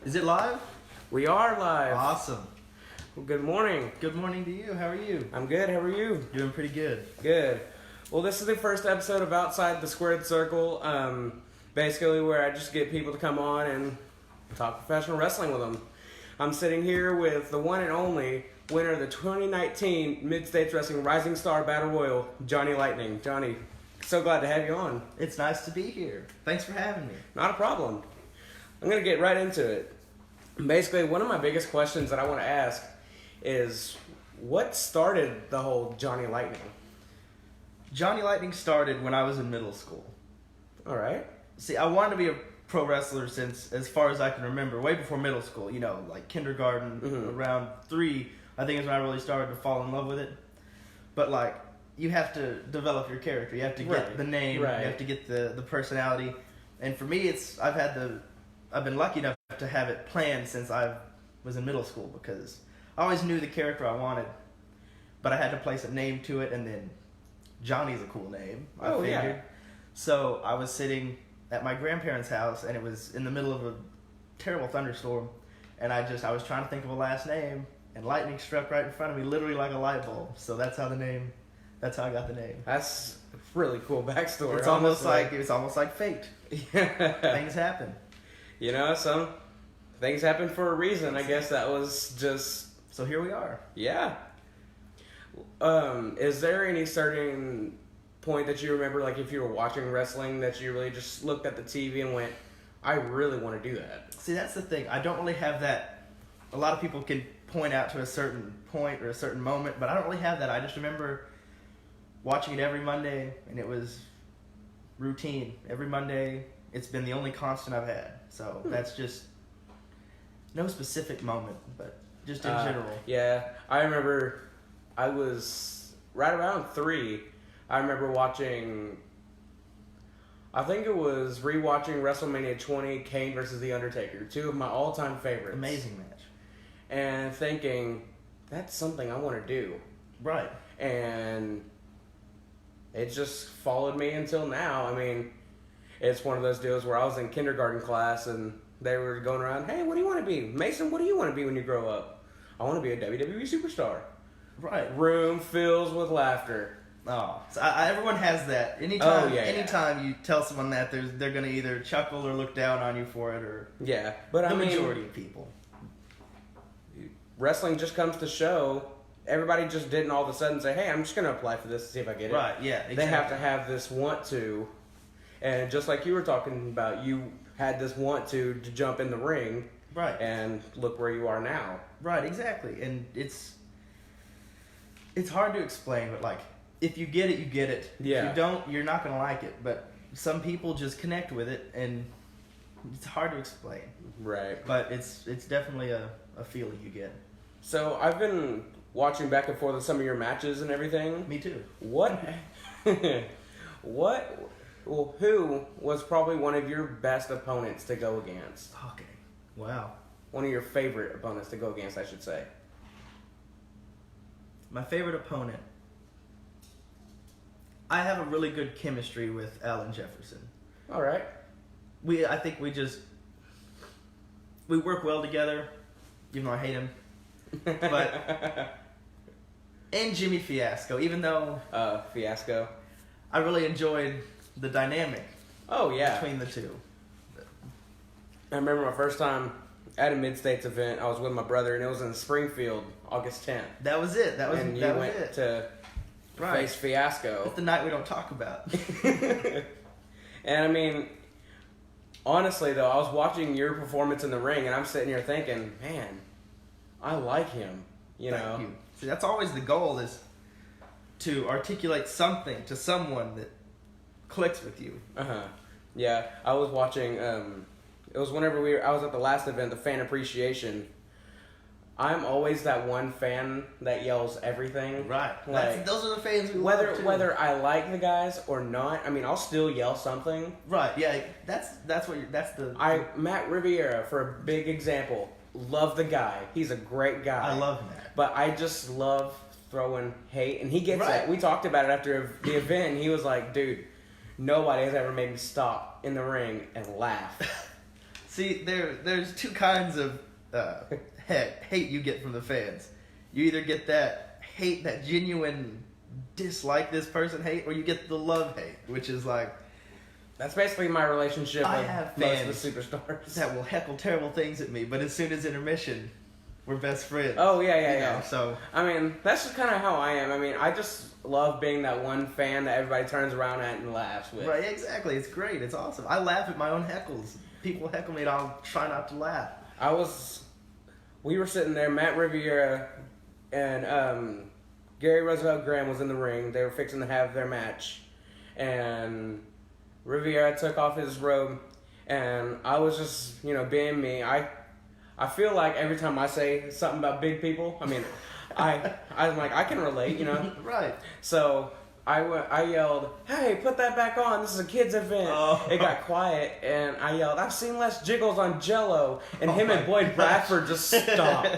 Is it live? We are live. Awesome. Well, good morning. Good morning to you. How are you? I'm good. How are you? Doing pretty good. Good. Well, this is the first episode of Outside the Squared Circle. Basically where I just get people to come on and talk professional wrestling with them. I'm sitting here with the one and only winner of the 2019 MidStates Wrestling Rising Star Battle Royal, Johnny Lightning. Johnny, so glad to have you on. It's nice to be here. Thanks for having me. Not a problem. I'm going to get right into it. Basically, one of my biggest questions that I want to ask is, what started the whole Johnny Lightning? Johnny Lightning started when I was in middle school. All right. See, I wanted to be a pro wrestler since, as far as I can remember, way before middle school. You know, like kindergarten, around 3, I think is when I really started to fall in love with it. But, like, you have to develop your character. You have to get the name. Right. You have to get the personality. And for me, I've been lucky enough to have it planned since I was in middle school, because I always knew the character I wanted, but I had to place a name to it, and then Johnny's a cool name, I figured. Yeah. So I was sitting at my grandparents' house, and it was in the middle of a terrible thunderstorm, and I was trying to think of a last name, and lightning struck right in front of me, literally like a light bulb. So that's how I got the name. That's a really cool backstory. It's almost like fate. Things happen. You know, some things happen for a reason. I guess that was just... So here we are. Yeah. Is there any certain point that you remember, like if you were watching wrestling, that you really just looked at the TV and went, I really want to do that? See, that's the thing. I don't really have that. A lot of people can point out to a certain point or a certain moment, but I don't really have that. I just remember watching it every Monday, and it was routine. Every Monday, it's been the only constant I've had. So that's just no specific moment, but just in general. Yeah, I remember I was right around 3. I remember watching, I think it was rewatching WrestleMania 20, Kane versus The Undertaker, 2 of my all-time favorites. Amazing match. And thinking, that's something I want to do. Right. And it just followed me until now. I mean, it's one of those deals where I was in kindergarten class and they were going around, hey, what do you want to be? Mason, what do you want to be when you grow up? I want to be a WWE superstar. Right. Room fills with laughter. Oh, so everyone has that. Anytime you tell someone that, they're going to either chuckle or look down on you for it, or but the majority of people. Wrestling just comes to show. Everybody just didn't all of a sudden say, hey, I'm just going to apply for this to see if I get it. Right, yeah, exactly. They have to have this want to. And just like you were talking about, you had this want to jump in the ring. Right. And look where you are now. Right, exactly. And it's hard to explain, but like, if you get it, you get it. Yeah. If you don't, you're not going to like it. But some people just connect with it, and it's hard to explain. Right. But it's definitely a feeling you get. So I've been watching back and forth with some of your matches and everything. Me too. Who was probably one of your best opponents to go against? Okay. Wow. One of your favorite opponents to go against, I should say. My favorite opponent. I have a really good chemistry with Alan Jefferson. All right. I think we work well together, even though I hate him. But and Jimmy Fiasco, even though Fiasco, I really enjoyed the dynamic. Oh yeah, between the two. I remember my first time at a MidStates event. I was with my brother, and it was in Springfield, August 10th. That was it. And you went to face Fiasco. It's the night we don't talk about. And I mean, honestly though, I was watching your performance in the ring, and I'm sitting here thinking, man, I like him. You know. Thank you. See, that's always the goal, is to articulate something to someone that clicks with you. Yeah, I was watching. It was whenever I was at the last event, the fan appreciation. I'm always that one fan that yells everything. Right. Like, those are the fans we love too. Whether I like the guys or not, I mean, I'll still yell something. Right. Yeah. That's Matt Riviera, for a big example. Love the guy. He's a great guy. I love him. But I just love throwing hate, and he gets that. We talked about it after the event, and he was like, dude, nobody has ever made me stop in the ring and laugh. See, there's two kinds of hate you get from the fans. You either get that hate, that genuine dislike this person hate, or you get the love hate, which is like, That's basically my relationship I with have most of the fans superstars. that will heckle terrible things at me, but as soon as intermission, we're best friends. Oh, yeah, You yeah. know, so I mean, that's just kind of how I am. I mean, I just love being that one fan that everybody turns around at and laughs with. right, exactly. It's great. It's awesome. I laugh at my own heckles. People heckle me, and I'll try not to laugh. We were sitting there, Matt Riviera and Gary Roosevelt Graham was in the ring. They were fixing to have their match. And Riviera took off his robe, and I was just, being me. I feel like every time I say something about big people, I mean, I'm like, I can relate, Right. So I yelled, "Hey, put that back on. This is a kids event." Oh. It got quiet, and I yelled, "I've seen less jiggles on Jello." And Oh him my and Boyd gosh. Bradford just stopped.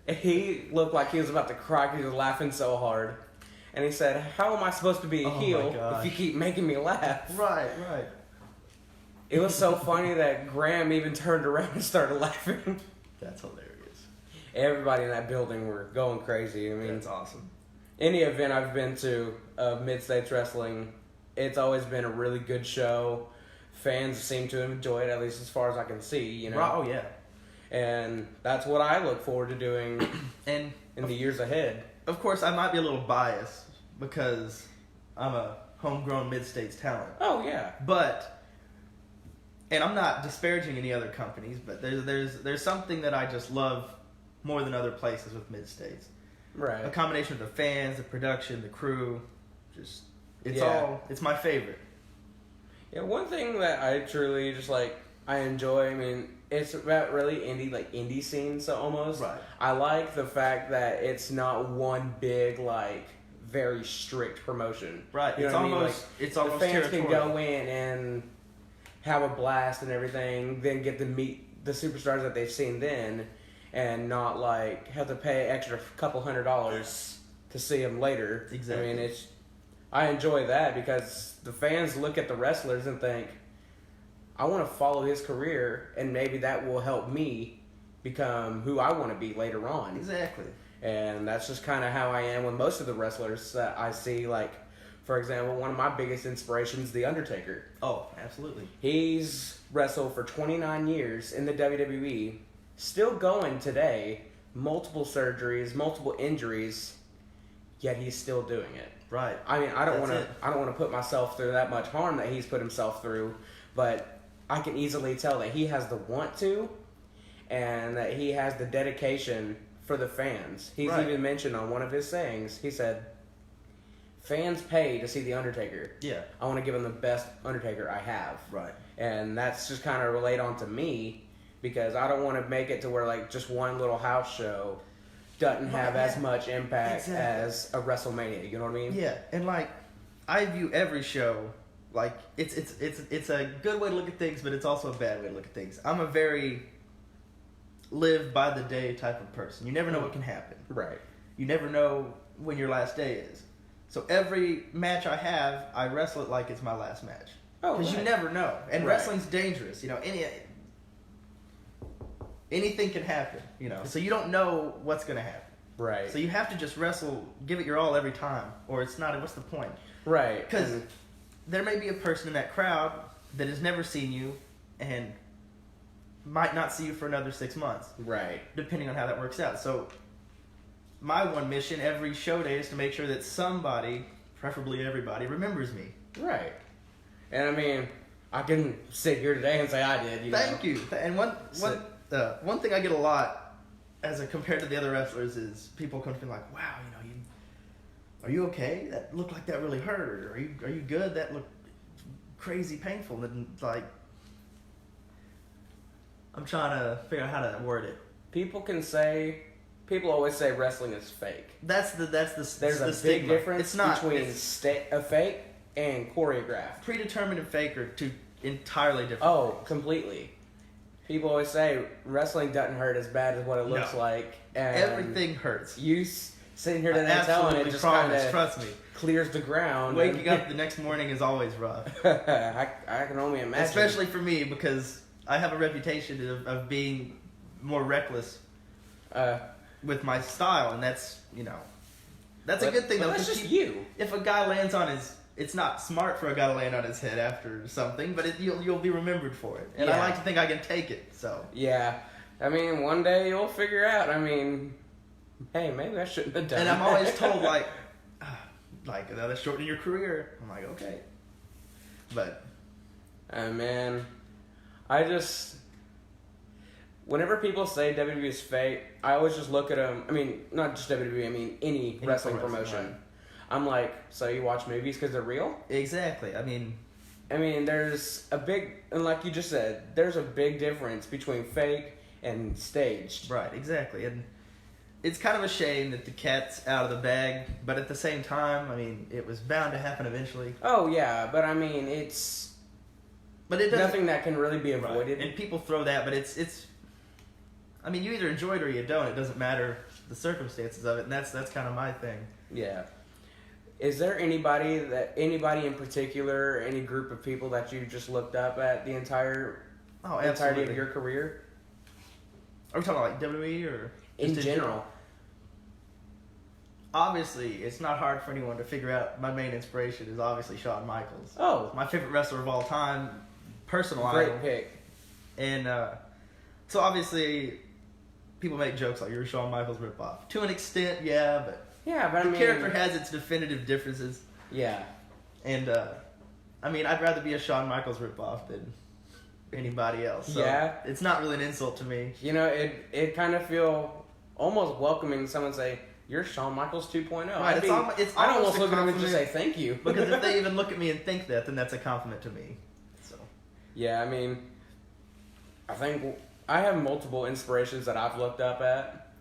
He looked like he was about to cry because he was laughing so hard. And he said, "How am I supposed to be a Oh my heel gosh. if you keep making me laugh?" Right. It was so funny that Graham even turned around and started laughing. That's hilarious. Everybody in that building were going crazy. I mean, That's awesome. any event I've been to of MidStates Wrestling, it's always been a really good show. Fans seem to enjoy it, at least as far as I can see, Right, oh, yeah. And that's what I look forward to doing And in the years ahead. of course, I might be a little biased because I'm a homegrown MidStates talent. Oh, yeah. And I'm not disparaging any other companies, but there's something that I just love more than other places with MidStates. A Right. combination of the fans, the production, the crew, it's Yeah. it's my favorite. Yeah, one thing that I truly just I enjoy, I mean, it's about really indie scene, so almost. Right. I like the fact that it's not one big, very strict promotion. Right. You It's know what I mean? almost it's almost the fans can territorial. go in and have a blast and everything, then get to meet the superstars that they've seen then, and not have to pay extra couple $100 to see them later. Exactly. I mean, I enjoy that because the fans look at the wrestlers and think, I want to follow his career, and maybe that will help me become who I want to be later on. Exactly. And that's just kind of how I am with most of the wrestlers that I see. For example, one of my biggest inspirations, The Undertaker. Oh, absolutely. He's wrestled for 29 years in the WWE, still going today, multiple surgeries, multiple injuries, yet he's still doing it. Right. I mean, I don't That's want to put myself through that much harm that he's put himself through, but I can easily tell that he has the want to, and that he has the dedication for the fans. He's Right. even mentioned on one of his sayings, he said, "Fans pay to see The Undertaker. Yeah. I want to give him the best Undertaker I have." Right. And that's just kind of relate on to me, because I don't want to make it to where just one little house show doesn't have as much impact Exactly. as a WrestleMania. You know what I mean? Yeah, and I view every show it's a good way to look at things, but it's also a bad way to look at things. I'm a very live by the day type of person. You never know what can happen. Right. You never know when your last day is. So every match I have, I wrestle it like it's my last match. Oh, Because right. you never know, and Right. wrestling's dangerous. Anything can happen. So you don't know what's gonna happen. Right. So you have to just wrestle, give it your all every time, or it's not. What's the point? Right. Because there may be a person in that crowd that has never seen you and might not see you for another 6 months, Right. depending on how that works out. So my one mission every show day is to make sure that somebody, preferably everybody, remembers me. Right. And I mean, I can sit here today and say I did. Thank you. And one thing I get a lot compared to the other wrestlers is people come to me like, "Wow, are you okay? That looked like that really hurt. Or are you good? That looked crazy painful." And I'm trying to figure out how to word it. People always say wrestling is fake. That's the There's the a big stigma. difference It's not between it's a fake and choreographed. predetermined and fake are two entirely different. Oh, things. completely. People always say wrestling doesn't hurt as bad as what it looks No. like. And Everything hurts. You sitting here I today telling absolutely it just promise. kind Trust me. of clears the ground. Waking up the next morning is always rough. I can only imagine. Especially for me, because I have a reputation of being more reckless with my style, and that's a good thing though. That's just you. If a guy lands on his, it's not smart for a guy to land on his head after something, but you'll be remembered for it, and I like to think I can take it. So yeah, I mean, one day you'll figure out. I mean, hey, maybe I shouldn't have done. And I'm always told like that's shortening your career. I'm like, okay, but man, whenever people say WWE is fake, I always just look at them. I mean, not just WWE. I mean, any wrestling promotion. Right. I'm like, so you watch movies because they're real? Exactly. I mean, there's a big, and like you just said, there's a big difference between fake and staged. Right. Exactly. And it's kind of a shame that the cat's out of the bag, but at the same time, I mean, it was bound to happen eventually. Oh yeah, but I mean, but it nothing that can really be avoided. Right. And people throw that, but it's. I mean, you either enjoy it or you don't. It doesn't matter the circumstances of it, and that's kind of my thing. Yeah. Is there anybody in particular, any group of people that you just looked up at the entirety of your career? Are we talking like WWE or in general? Obviously, it's not hard for anyone to figure out. My main inspiration is obviously Shawn Michaels. Oh, my favorite wrestler of all time, personal great idol. pick. And so obviously, people make jokes like you're a Shawn Michaels ripoff. To an extent, yeah, but the character has its definitive differences. Yeah. And I mean, I'd rather be a Shawn Michaels ripoff than anybody else. So yeah. It's not really an insult to me. You know, it kind of feel almost welcoming to someone say, "You're Shawn Michaels 2.0." Right. I'd almost look at them and just say thank you. Because if they even look at me and think that, then that's a compliment to me. So. Yeah, I mean, I think I have multiple inspirations that I've looked up at.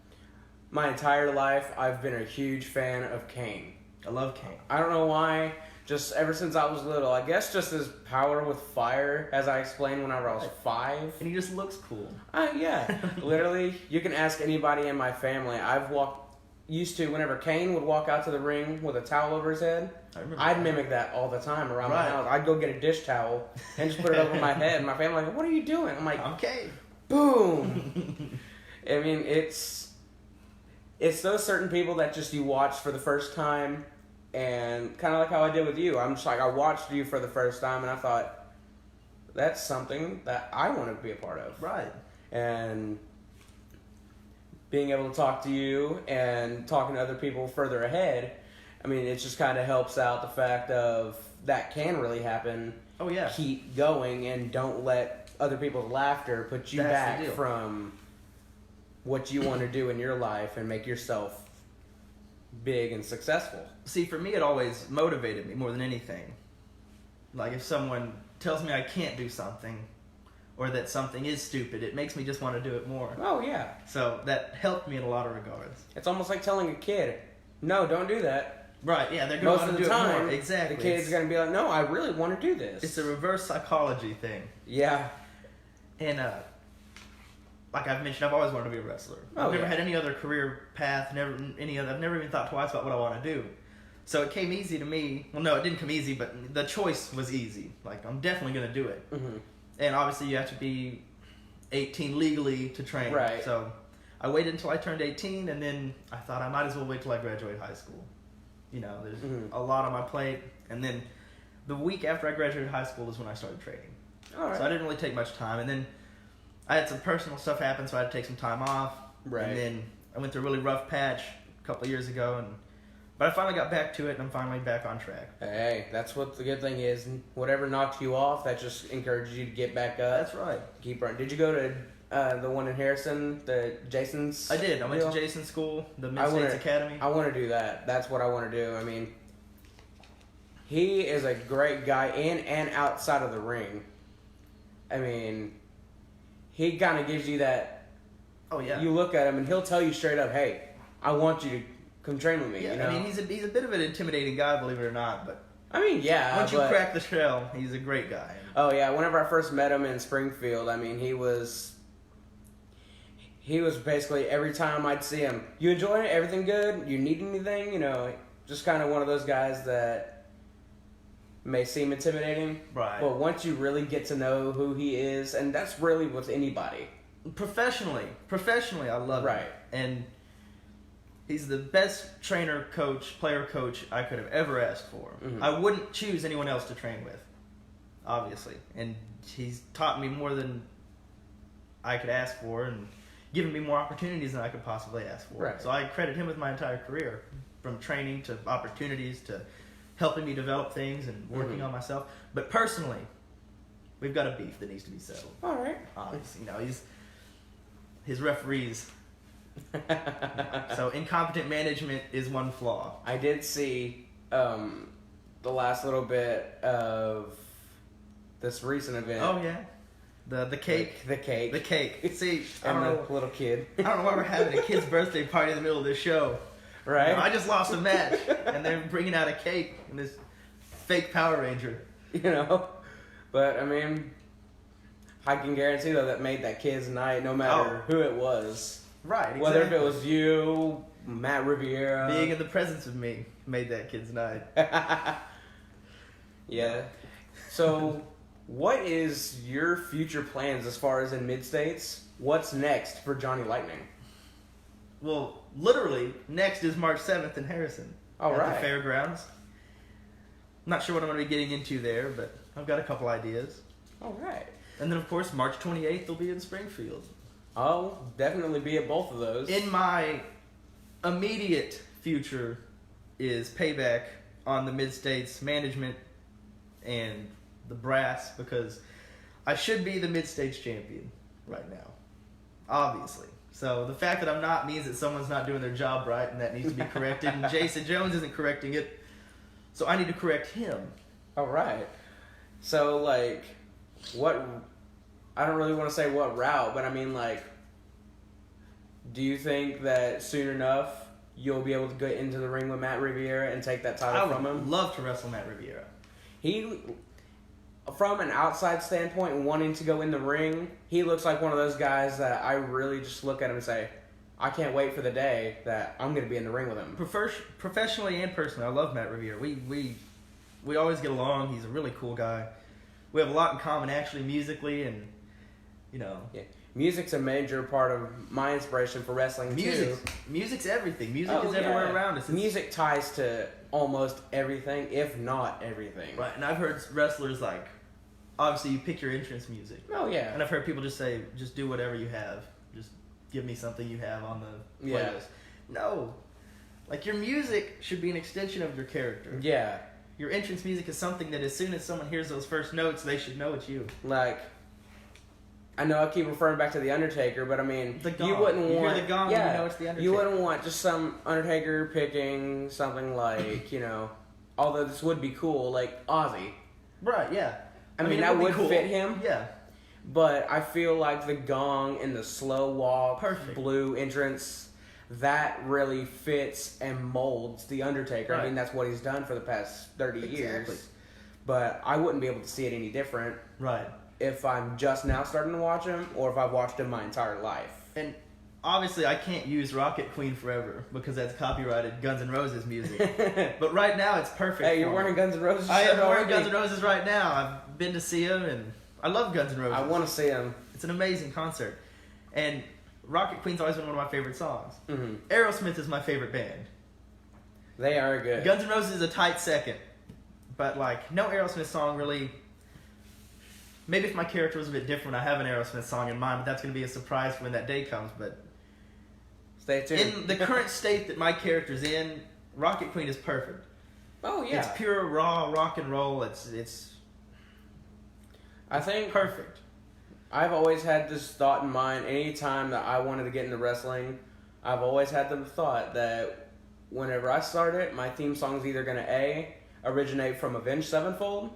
My entire life, I've been a huge fan of Kane. I love Kane. I don't know why. Just ever since I was little. I guess just his power with fire, as I explained whenever I was 5. And he just looks cool. Yeah. Literally, you can ask anybody in my family. Used to, whenever Kane would walk out to the ring with a towel over his head, I'd mimic that all the time around my house. I'd go get a dish towel and just put it over my head. And my family like, "What are you doing?" I'm like, "I'm Kane." Boom. I mean, it's those certain people that just you watch for the first time, and kind of like how I did with you. I'm just like, I watched you for the first time, and I thought, that's something that I want to be a part of. Right. And being able to talk to you and talking to other people further ahead, I mean, it just kind of helps out the fact of that can really happen. Oh, yeah. Keep going and don't let other people's laughter put you back from what you want to do in your life and make yourself big and successful. See, for me, it always motivated me more than anything. Like, if someone tells me I can't do something or that something is stupid, it makes me just want to do it more. Oh, yeah. So that helped me in a lot of regards. It's almost like telling a kid, no, don't do that. Right, yeah, they're going to want to do it more. Exactly. The kid's going to be like, no, I really want to do this. It's a reverse psychology thing. Yeah. And, like I've mentioned, I've always wanted to be a wrestler. I've never had any other career path, I've never even thought twice about what I want to do. So it came easy to me. Well, no, it didn't come easy, but the choice was easy. Like, I'm definitely going to do it. Mm-hmm. And obviously you have to be 18 legally to train. Right. So I waited until I turned 18, and then I thought I might as well wait till I graduate high school. You know, there's a lot on my plate. And then the week after I graduated high school is when I started training. All right. So I didn't really take much time. And then I had some personal stuff happen, so I had to take some time off. Right. And then I went through a really rough patch a couple of years ago, but I finally got back to it, and I'm finally back on track. Hey, that's what the good thing is. Whatever knocked you off, that just encourages you to get back up. That's right. Keep running. Did you go to the one in Harrison, the Jason's? I did. I went to Jason's school, the MidStates Academy. I want to do that. That's what I want to do. I mean, he is a great guy in and outside of the ring. I mean, he kind of gives you that. Oh, yeah. You look at him, and he'll tell you straight up, hey, I want you to come train with me. Yeah, you know? I mean, he's a bit of an intimidating guy, believe it or not, but I mean, yeah. once you crack the shell, he's a great guy. Oh yeah, whenever I first met him in Springfield, I mean, he was basically every time I'd see him, you enjoying it? Everything good? You need anything? You know, just kind of one of those guys that may seem intimidating. Right. But once you really get to know who he is, and that's really with anybody. Professionally, I love him. Right. And he's the best trainer, coach, player coach I could have ever asked for. Mm-hmm. I wouldn't choose anyone else to train with, obviously. And he's taught me more than I could ask for and given me more opportunities than I could possibly ask for. Right. So I credit him with my entire career, from training to opportunities to helping me develop things and working on myself. But personally, we've got a beef that needs to be settled. All right. Obviously, his referees. So incompetent management is one flaw. I did see the last little bit of this recent event. Oh yeah, the cake, the cake, See, I and don't know. the little kid. I don't know why we're having a kid's birthday party in the middle of this show. Right. You know, I just lost a match, and they're bringing out a cake and this fake Power Ranger. You know, but I mean, I can guarantee though that made that kid's night, no matter who it was. Right. Exactly. Whether if it was you, Matt Riviera, being in the presence of me made that kid's night. Yeah. So, what is your future plans as far as in MidStates? What's next for Johnny Lightning? Well, literally, next is March 7th in Harrison. All at right. the fairgrounds. I'm not sure what I'm going to be getting into there, but I've got a couple ideas. All right. And then, of course, March 28th will be in Springfield. I'll definitely be at both of those. In my immediate future is payback on the MidStates management and the brass, because I should be the MidStates champion right now, obviously. So the fact that I'm not means that someone's not doing their job right, and that needs to be corrected. And Jason Jones isn't correcting it, so I need to correct him. All right. So, like, what... I don't really want to say what route, but I mean, like, do you think that soon enough you'll be able to get into the ring with Matt Riviera and take that title from I him? would love to wrestle Matt Riviera. He, from an outside standpoint, wanting to go in the ring, he looks like one of those guys that I really just look at him and say, I can't wait for the day that I'm going to be in the ring with him. Professionally and personally, I love Matt Riviera. We always get along. He's a really cool guy. We have a lot in common, actually, musically, and you know. Yeah. Music's a major part of my inspiration for wrestling, too. Music's everything. Music is everywhere around us. Music ties to almost everything, if not everything. Right, and I've heard wrestlers like, obviously you pick your entrance music. Oh, yeah. And I've heard people just say, just do whatever you have. Just give me something you have on the playlist. Yeah. No. Like, your music should be an extension of your character. Yeah. Your entrance music is something that as soon as someone hears those first notes, they should know it's you. Like, I know I keep referring back to The Undertaker, but I mean, The gong. you wouldn't You want... hear the gong, you know it's The Undertaker. You wouldn't want just some Undertaker picking something like, you know, although this would be cool, like Ozzy. Right, yeah. I mean, it that be would cool. fit him. Yeah. But I feel like the gong and the slow walk, Perfect. blue entrance, that really fits and molds The Undertaker. Right. I mean, that's what he's done for the past 30 Exactly. years. But I wouldn't be able to see it any different Right. if I'm just now starting to watch him or if I've watched him my entire life. And obviously I can't use Rocket Queen forever because that's copyrighted Guns N' Roses music. But right now it's perfect. Hey, you're for wearing me. a Guns N' Roses I shirt am wearing already? Guns N' Roses right now. I've been to see them and I love Guns N' Roses. I want to see him. It's an amazing concert. And Rocket Queen's always been one of my favorite songs. Mm-hmm. Aerosmith is my favorite band. They are good. Guns N' Roses is a tight second. But like, no Aerosmith song really... Maybe if my character was a bit different, I have an Aerosmith song in mind, but that's going to be a surprise when that day comes. But Stay tuned. in the current state that my character's in, Rocket Queen is perfect. Oh, yeah. It's pure, raw rock and roll. It's I think perfect. I've always had this thought in mind. Anytime that I wanted to get into wrestling, I've always had the thought that whenever I start it, my theme song's either going to originate from Avenged Sevenfold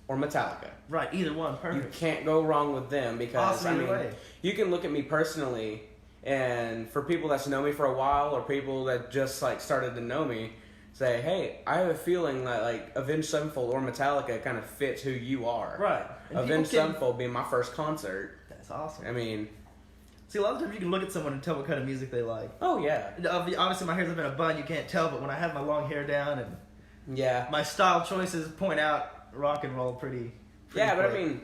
or Metallica. Right, either one, You perfect. can't go wrong with them because, Awesome I either mean, way. you can look at me personally, and for people that's known me for a while or people that just, like, started to know me, say, hey, I have a feeling that, like, Avenged Sevenfold or Metallica kind of fits who you are. Right. And Avenged people can- Sevenfold being my first concert. That's awesome. I mean, See, a lot of times you can look at someone and tell what kind of music they like. oh, yeah. Obviously, my hair's up in a bun, you can't tell, but when I have my long hair down and Yeah. my style choices point out rock and roll pretty Yeah, but I quick. mean,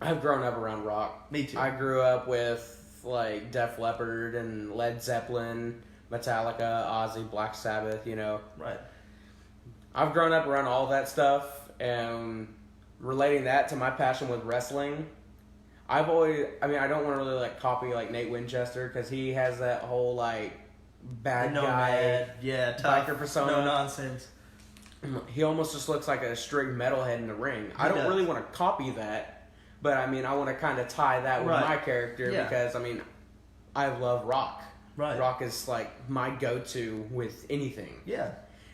I've grown up around rock. Me too. I grew up with like Def Leppard and Led Zeppelin, Metallica, Ozzy, Black Sabbath, you know. Right. I've grown up around all that stuff, and relating that to my passion with wrestling, I don't want to really like copy like Nate Winchester because he has that whole like bad No guy, mad, yeah, tough, biker persona. no nonsense. He almost just looks like a straight metalhead in the ring. I don't does. really want to copy that, but I mean, I want to kind of tie that with Right. my character Yeah. because I mean, I love rock. Right. Rock is like my go-to with anything. Yeah.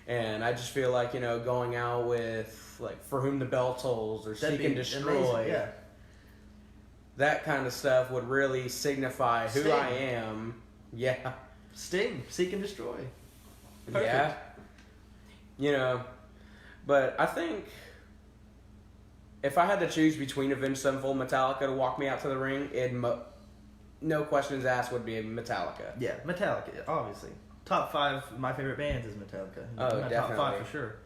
And I just feel like, you know, going out with, like, For Whom the Bell Tolls or That'd Seek and be Destroy, amazing, yeah. that kind of stuff would really signify who Sting. I am. Yeah. Sting, Seek and Destroy. Perfect. Yeah. You know, but I think if I had to choose between Avenged Sevenfold and Metallica to walk me out to the ring, no questions asked would be Metallica. Yeah, Metallica, obviously. Top 5 of my favorite bands is Metallica. Oh, My top definitely. 5 for sure.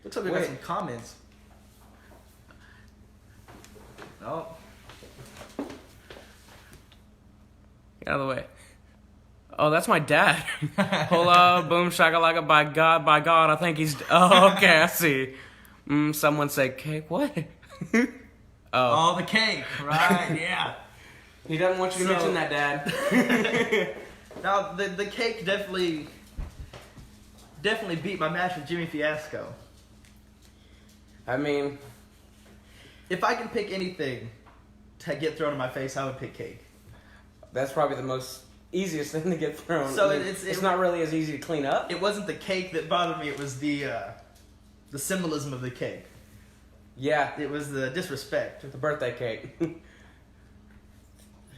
Looks like we got Wait. some comments. Oh, Get out of the way. Oh, that's my dad. Hola, boom, shakalaka, by God, I think he's... Oh, okay, I see. Someone say cake, what? oh, the cake, right? Yeah. He doesn't want you to So- mention that, Dad. Now the cake definitely beat my match with Jimmy Fiasco. I mean, If I can pick anything to get thrown in my face, I would pick cake. that's probably the most easiest thing to get thrown. So I mean, it's not really as easy to clean up. It wasn't the cake that bothered me. It was the symbolism of the cake. Yeah, It was the disrespect. the birthday cake.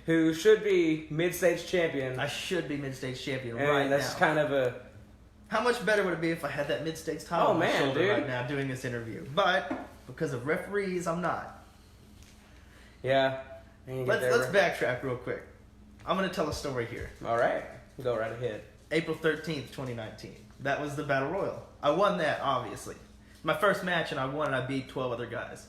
Who should be MidStates champion. I should be MidStates champion and right that's now. kind of a... How much better would it be if I had that MidStates title Oh, on my man, shoulder dude. right now doing this interview? But because of referees, I'm not. Yeah. And you get Let's there. backtrack real quick. I'm going to tell a story here. All right. Go right ahead. April 13th, 2019. That was the Battle Royal. I won that, obviously. My first match, and I won, and I beat 12 other guys.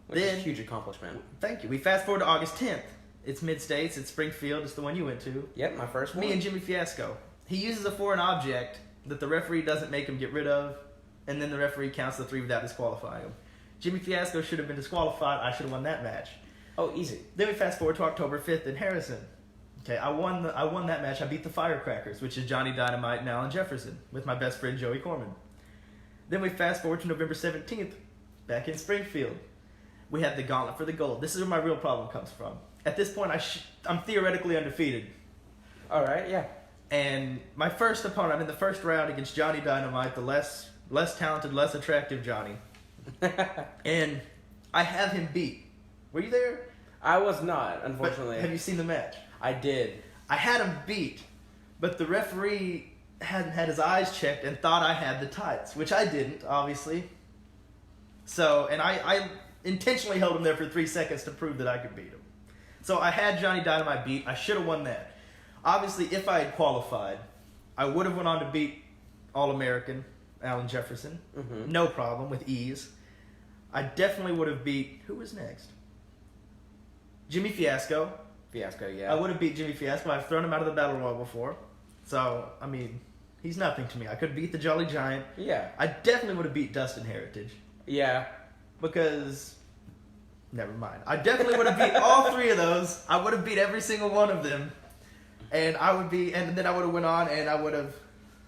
Which is Then- a huge accomplishment. Thank you. We fast forward to August 10th. It's MidStates. It's Springfield. It's the one you went to. Yep, my first one. Me and Jimmy Fiasco. He uses a foreign object that the referee doesn't make him get rid of, and then the referee counts the 3 without disqualifying him. Jimmy Fiasco should have been disqualified. I should have won that match. Oh, easy. Then we fast forward to October 5th in Harrison. Okay, I won that match. I beat the Firecrackers, which is Johnny Dynamite and Alan Jefferson, with my best friend Joey Corman. Then we fast forward to November 17th, back in Springfield. We had the Gauntlet for the Gold. This is where my real problem comes from. At this point, I'm theoretically undefeated. All right, yeah. And my first opponent, I'm in the first round against Johnny Dynamite, the less talented, less attractive Johnny. And I have him beat. Were you there? I was not, But unfortunately. have you seen the match? I did. I had him beat, but the referee hadn't had his eyes checked and thought I had the tights, which I didn't, obviously. So, and I intentionally held him there for 3 seconds to prove that I could beat him. So I had Johnny Dynamite beat. I should have won that. Obviously, if I had qualified, I would have went on to beat All-American Alan Jefferson. Mm-hmm. No problem, with ease. I definitely would have beat... Who was next? Jimmy Fiasco. Fiasco, yeah. I would have beat Jimmy Fiasco. I've thrown him out of the Battle Royal before. So, I mean, he's nothing to me. I could beat the Jolly Giant. Yeah. I definitely would have beat Dustin Heritage. Yeah. Because... Never mind. I definitely would have beat all 3 of those. I would have beat every single one of them. And then I would have went on and I would have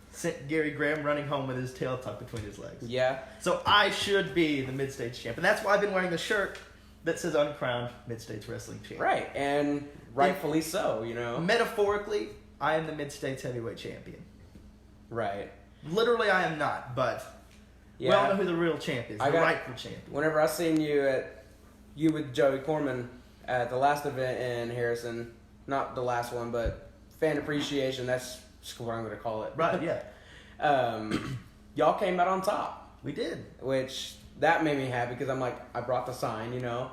sent Gary Graham running home with his tail tucked between his legs. Yeah. So I should be the Mid-States champ. And that's why I've been wearing the shirt that says Uncrowned Mid-States Wrestling Champ. Right, and rightfully so, you know. Metaphorically, I am the Mid-States Heavyweight Champion. Right. Literally, I am not, but we all know who the real champ is, the rightful champion. Whenever I seen you with Joey Corman at the last event in Harrison, not the last one, but Fan Appreciation, that's just what I'm going to call it. Right, yeah. Y'all came out on top, We did. which that made me happy because I'm like, I brought the sign, you know,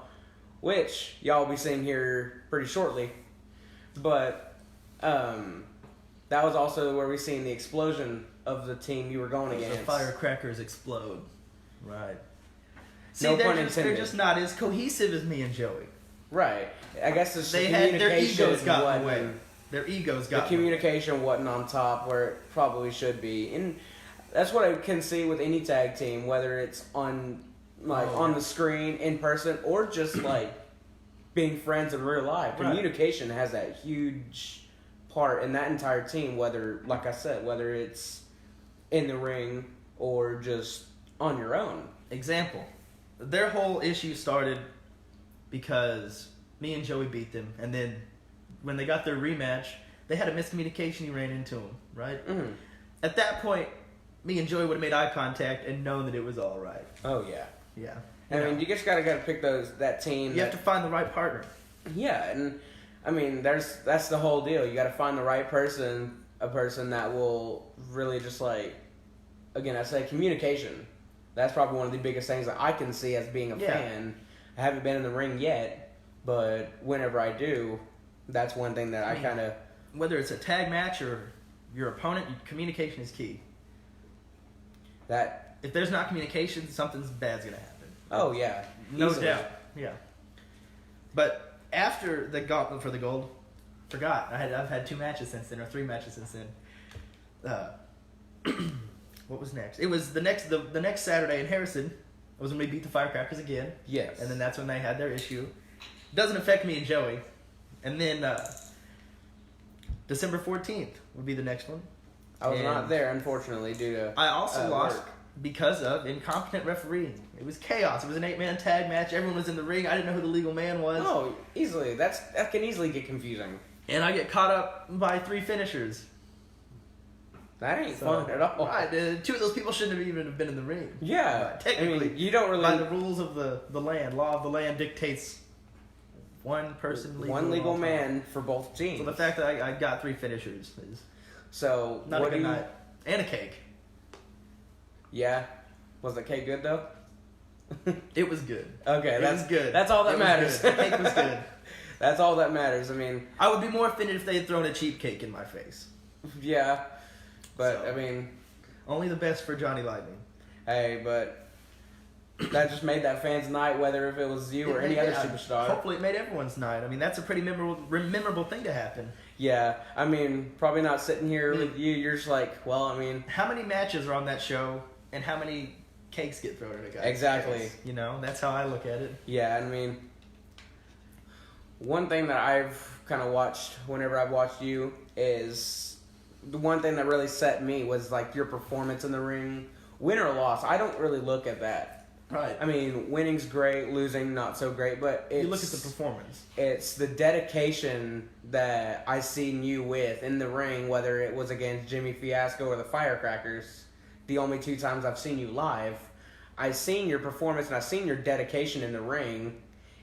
which y'all will be seeing here pretty shortly. But that was also where we seen the explosion of the team you were going The against. firecrackers explode. Right. See, No they're pun intended. just not as cohesive as me and Joey. Right. I guess it's They the had their communication egos got in wasn't- the way. Their egos the got in the way. communication wasn't on top where it probably should be, and that's what I can see with any tag team, whether it's on on the screen, in person, or just like being friends in real life. Right. Communication has that huge part in that entire team. Whether, like I said, whether it's in the ring or just on your own. Example, their whole issue started because me and Joey beat them, and then when they got their rematch, they had a miscommunication. He ran into him, right? Mm-hmm. At that point, me and Joey would have made eye contact and known that it was all right. Oh yeah. Yeah. I mean, you just gotta pick that team. You have to find the right partner. Yeah, and I mean, that's the whole deal. You got to find the right person, a person that will really just like, again, I say communication. That's probably one of the biggest things that I can see as being a fan. I haven't been in the ring yet, but whenever I do, that's one thing that I kind of... Whether it's a tag match or your opponent, communication is key. That if there's not communication, something's bad's gonna happen. Oh yeah, no easily. doubt. Yeah. But after the gauntlet for the gold, forgot I've had 2 matches since then, or 3 matches since then. What was next? It was the next Saturday in Harrison. Was when we beat the Firecrackers again. Yes. And then that's when they had their issue. Doesn't affect me and Joey. And then December 14th would be the next one. I was not there, unfortunately, due to I also lost work. because of incompetent refereeing. It was chaos. It was an 8-man tag match. Everyone was in the ring. I didn't know who the legal man was. Oh, easily. That can easily get confusing. And I get caught up by 3 finishers. That ain't fun at all. Right. 2 of those people shouldn't have even been in the ring. Yeah. Right, technically, I mean, you don't really... by the rules of the land, law of the land dictates one person legal. One legal man for both teams. So the fact that I got 3 finishers is so not what a good night. And a cake. Yeah. Was the cake good though? It was good. Okay, It that's was good. That's all that It was matters. good. The cake was good. That's all that matters. I mean, I would be more offended if they had thrown a cheap cake in my face. yeah, but So. I mean, Only the best for Johnny Lightning. hey, but that just made that fan's night, whether if it was you or any other superstar. Hopefully it made everyone's night. I mean, that's a pretty memorable thing to happen. Yeah, I mean, probably not sitting here with you. You're just like, well, I mean, How many matches are on that show, and how many cakes get thrown at a guy? Exactly. You know, that's how I look at it. yeah, I mean, one thing that I've kind of watched whenever I've watched you is the one thing that really set me was like your performance in the ring, win or loss. I don't really look at that. Right. I mean, winning's great, losing not so great, but it's, You look at the performance. It's the dedication that I seen you with in the ring, whether it was against Jimmy Fiasco or the Firecrackers. The only 2 times I've seen you live, I seen your performance and I seen your dedication in the ring,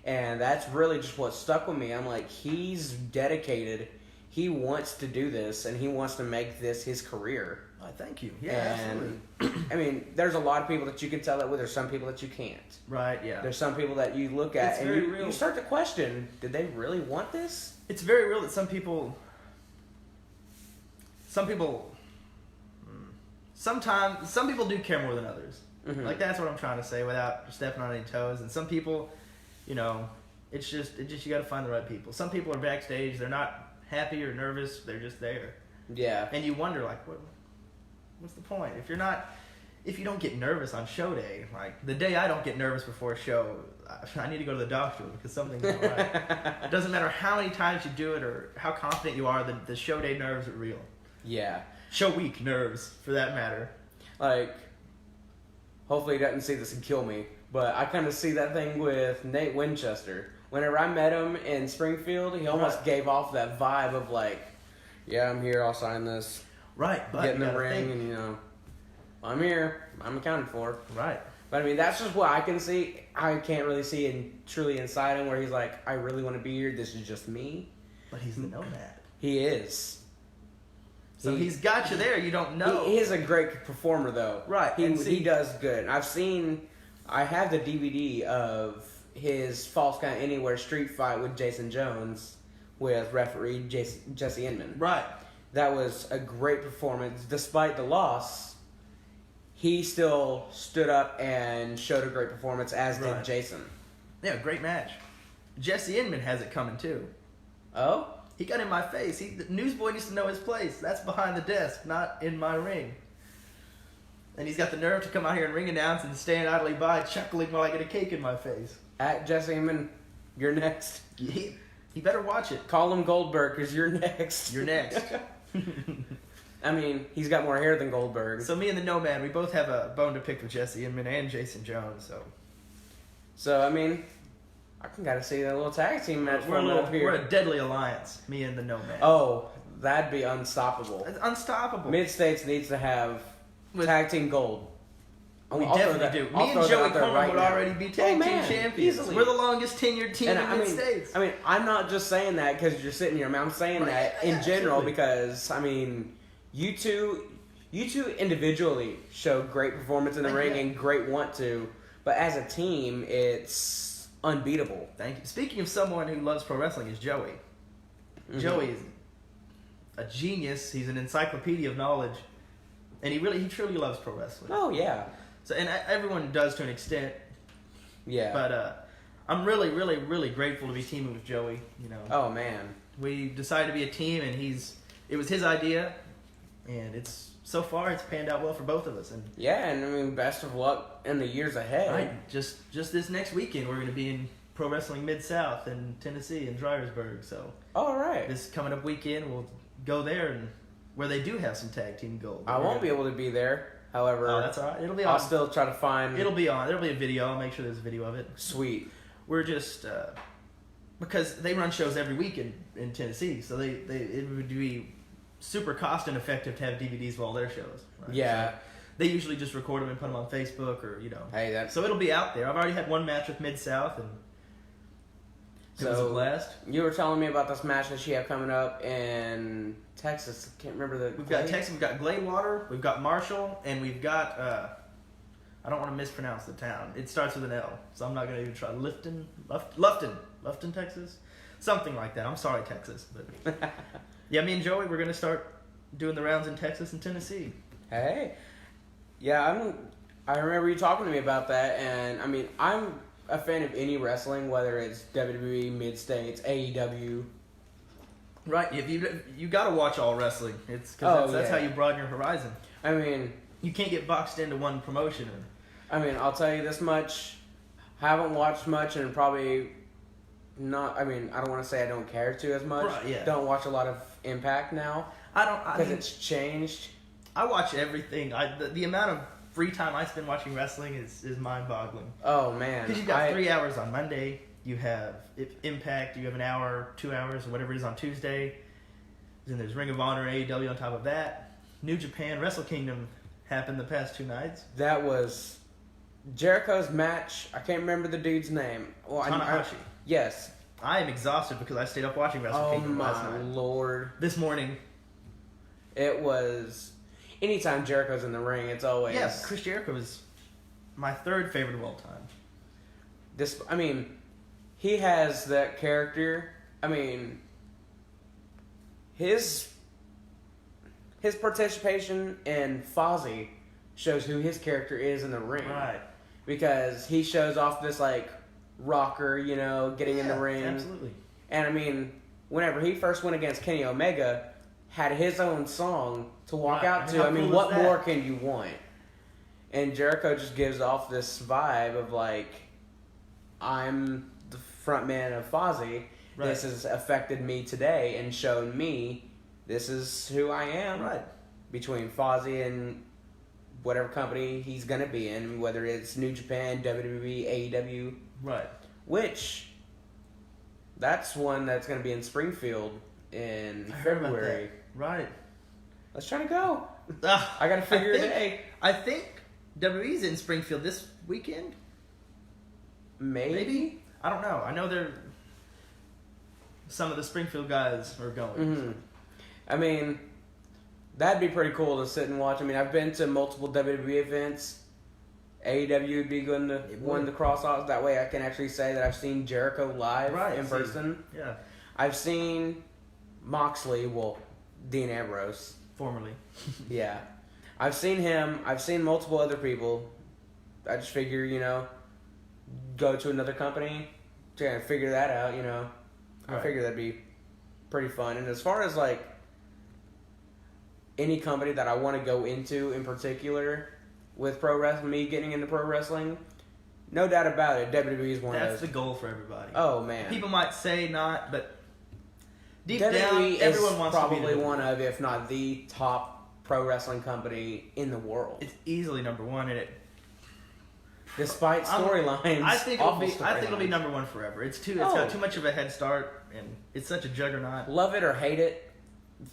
and that's really just what stuck with me. I'm like, he's dedicated. He wants to do this, and he wants to make this his career. Oh, thank you. Yeah, And absolutely. I mean, there's a lot of people that you can tell that with. There's some people that you can't. Right, yeah. There's some people that you look at It's and very real. you start to question, did they really want this? It's very real that some people, sometimes, some people do care more than others. Mhm. Like, that's what I'm trying to say without stepping on any toes. And some people, you know, it's just you got to find the right people. Some people are backstage, they're not happy or nervous, they're just there. Yeah. And you wonder, like, what's the point? If you don't get nervous on show day, like the day I don't get nervous before a show, I need to go to the doctor because something's not right. It doesn't matter how many times you do it or how confident you are, the show day nerves are real. Yeah. Show week nerves, for that matter. Like, hopefully he doesn't see this and kill me, but I kind of see that thing with Nate Winchester. Whenever I met him in Springfield, he almost Right. gave off that vibe of like, yeah, I'm here, I'll sign this. Right, but Get in you the gotta ring think. and, you know, I'm here, I'm accounted for. Right. But I mean, that's just what I can see. I can't really see truly inside him where he's like, I really want to be here, this is just me. But he's the nomad. He is. So he's got you there, you don't know. He is a great performer, though. Right, and see- He does good. I have the DVD of his False Count Anywhere street fight with Jason Jones with referee Jesse Inman. Right. That was a great performance. Despite the loss, he still stood up and showed a great performance, as did Right. Jason. Yeah, great match. Jesse Inman has it coming too. Oh? He got in my face. The newsboy needs to know his place. That's behind the desk, not in my ring. And he's got the nerve to come out here and ring announce and stand idly by, chuckling while I get a cake in my face. At Jesse Inman, you're next. He better watch it. Call him Goldberg, because you're next. You're next. I mean, he's got more hair than Goldberg. So me and the Nomad, we both have a bone to pick with Jesse Inman and Jason Jones. So I mean, I can gotta see that little tag team match We're forming up here. we're a deadly alliance, me and the Nomad. Oh, that'd be unstoppable. It's unstoppable. MidStates needs to have With- tag team gold. We I'll throw definitely that- do. I'll Me throw and that Joey out there Coleman right would now. already be tag man, team champions. easily. We're the longest tenured team And in Mid-States. I mean, I'm not just saying that because you're sitting here. I'm saying Right, that yeah, in general absolutely. because I mean, you two individually show great performance in the ring Yeah. and great want to, but as a team, it's unbeatable. Thank you. Speaking of someone who loves pro wrestling, is Joey. Mhm. Joey is a genius. He's an encyclopedia of knowledge, and he truly loves pro wrestling. Oh yeah, So, and everyone does to an extent, yeah. but I'm really, really, really grateful to be teaming with Joey. You know, Oh man, we decided to be a team, and it was his idea, and so far it's panned out well for both of us. And yeah, and I mean, best of luck in the years ahead. right, just this next weekend we're going to be in Pro Wrestling Mid-South in Tennessee in Dryersburg. So All right. this coming up weekend we'll go there, and where they do have some tag team gold. I won't be able to be there. However, Oh, that's all right. It'll be I'll on. still try to find. It'll be on. There'll be a video. I'll make sure there's a video of it. Sweet. We're just because they run shows every week in Tennessee, so it would be super cost ineffective to have DVDs of all their shows. Right? Yeah. So they usually just record them and put them on Facebook or Hey, that's So it'll be out there. I've already had one match with Mid South, and it was a blast. You were telling me about this match that you have coming up in Texas. I can't remember the. We've got Texas, we've got Gladewater, we've got Marshall, and we've got I don't want to mispronounce the town. It starts with an L, so I'm not going to even try. Lufton, Texas, something like that. I'm sorry, Texas, but yeah, me and Joey, we're going to start doing the rounds in Texas and Tennessee. Hey, yeah, I remember you talking to me about that, and I mean, I'm a fan of any wrestling, whether it's WWE, Mid-States, AEW. Right, if you got to watch all wrestling. It's because that's how you broaden your horizon. I mean, You can't get boxed into one promotion. I'll tell you this much: haven't watched much, and probably not. I mean, I don't want to say I don't care to as much. Right, yeah. Don't watch a lot of Impact now because it's changed. I watch everything. The amount of free time I spend watching wrestling is mind-boggling. Oh man, Because you've got 3 hours on Monday, you have Impact, you have an hour, 2 hours, or whatever it is on Tuesday. Then there's Ring of Honor and AEW on top of that. New Japan, Wrestle Kingdom happened the past 2 nights. That was Jericho's match. I can't remember the dude's name. Well, Tanahashi. Yes. I am exhausted because I stayed up watching Wrestle Oh Kingdom last my night. lord. This morning. It was. Anytime Jericho's in the ring, it's always. Yeah, Chris Jericho is my 3rd favorite of all time. He has that character. I mean, his participation in Fozzy shows who his character is in the ring. Right. Because he shows off this, like, rocker, getting in the ring. Absolutely. And, whenever he first went against Kenny Omega, had his own song to walk Right. out to. How cool is What that? more can you want? And Jericho just gives off this vibe of, like, I'm the front man of Fozzy. Right. This has affected me today and shown me this is who I am. Right. Between Fozzy and whatever company he's going to be in, whether it's New Japan, WWE, AEW. Right. Which, that's one that's going to be in Springfield in I heard about February. that. Right. Let's try to go. I I got to figure a day. I think WWE's in Springfield this weekend. Maybe? I don't know. I know some of the Springfield guys are going. Mm-hmm. That'd be pretty cool to sit and watch. I've been to multiple WWE events. AEW would be good to one to cross off. That way I can actually say that I've seen Jericho live in person. Yeah. I've seen Moxley, Dean Ambrose. Formerly. Yeah. I've seen him. I've seen multiple other people. I just figure, go to another company to figure that out, I figure that'd be pretty fun. And as far as, like, any company that I want to go into in particular with pro wrestling, me getting into pro wrestling, no doubt about it, WWE is one of those. That's the goal for everybody. Oh, man. People might say not, but deep WWE down, everyone wants to be probably one of, if not the top pro wrestling company in the world. It's easily number one in it. Despite storylines, I think it'll be number one forever. It's got too much of a head start, and it's such a juggernaut. Love it or hate it,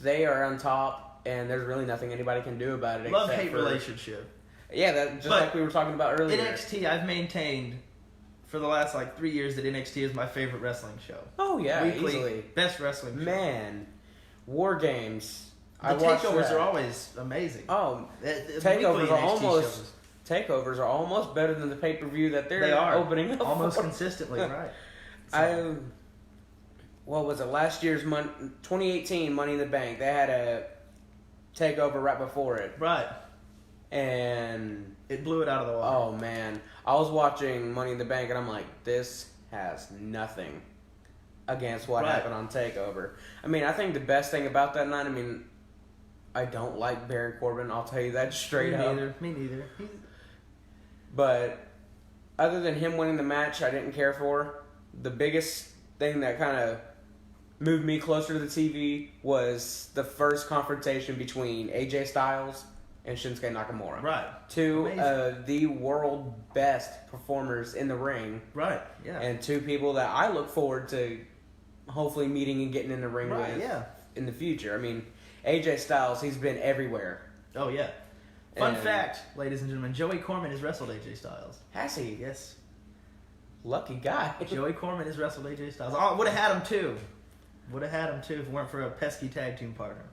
they are on top, and there's really nothing anybody can do about it. Love-hate relationship. Yeah, like we were talking about earlier. NXT, I've maintained for the last 3 years that NXT is my favorite wrestling show. Oh yeah, Weekly, easily best wrestling show. Man, War Games. The takeovers are always amazing. Oh, takeovers are almost better than the pay-per-view that they are opening up almost for. Consistently, right? So. What was it? Last year's 2018 Money in the Bank. They had a takeover right before it. Right. And it blew it out of the water. Oh man, I was watching Money in the Bank and I'm like, this has nothing against what happened on Takeover. I mean, I think the best thing about that night, I don't like Baron Corbin. I'll tell you that straight up. Me neither. But other than him winning the match, I didn't care for. The biggest thing that kind of moved me closer to the TV was the first confrontation between AJ Styles and Shinsuke Nakamura. Right. Two of the world best performers in the ring. Right, yeah. And two people that I look forward to hopefully meeting and getting in the ring with in the future. AJ Styles, he's been everywhere. Oh, yeah. Fun fact, ladies and gentlemen, Joey Corman has wrestled AJ Styles. Has he? Yes. Lucky guy. Joey Corman has wrestled AJ Styles. Oh, would have had him too. Would have had him too if it weren't for a pesky tag team partner.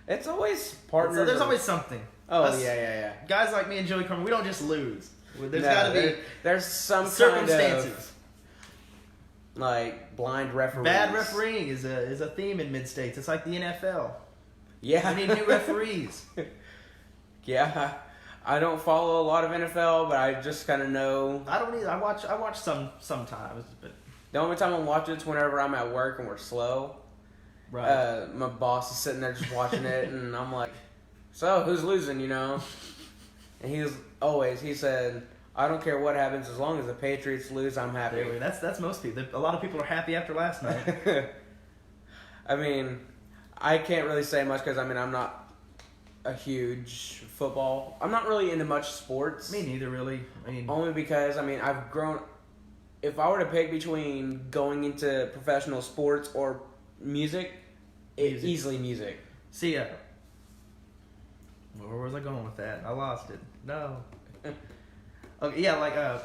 It's always partners. There's always something. Oh, yeah. Guys like me and Joey Corman, we don't just lose. There's got to be there's some circumstances. Kind of, like blind referees. Bad refereeing is a theme in MidStates. It's like the NFL. Yeah. We need new referees. Yeah. I don't follow a lot of NFL, but I just kind of know. I don't either. I watch sometimes, but the only time I watch it's whenever I'm at work and we're slow. Right. My boss is sitting there just watching it, and I'm like, "So who's losing?" And he said, "I don't care what happens as long as the Patriots lose, I'm happy." Really, that's most people. A lot of people are happy after last night. I can't really say much because I'm not a huge football. I'm not really into much sports. Me neither, really. Only because I've grown. If I were to pick between going into professional sports or music, easily music. See, where was I going with that? I lost it. No. Okay, yeah,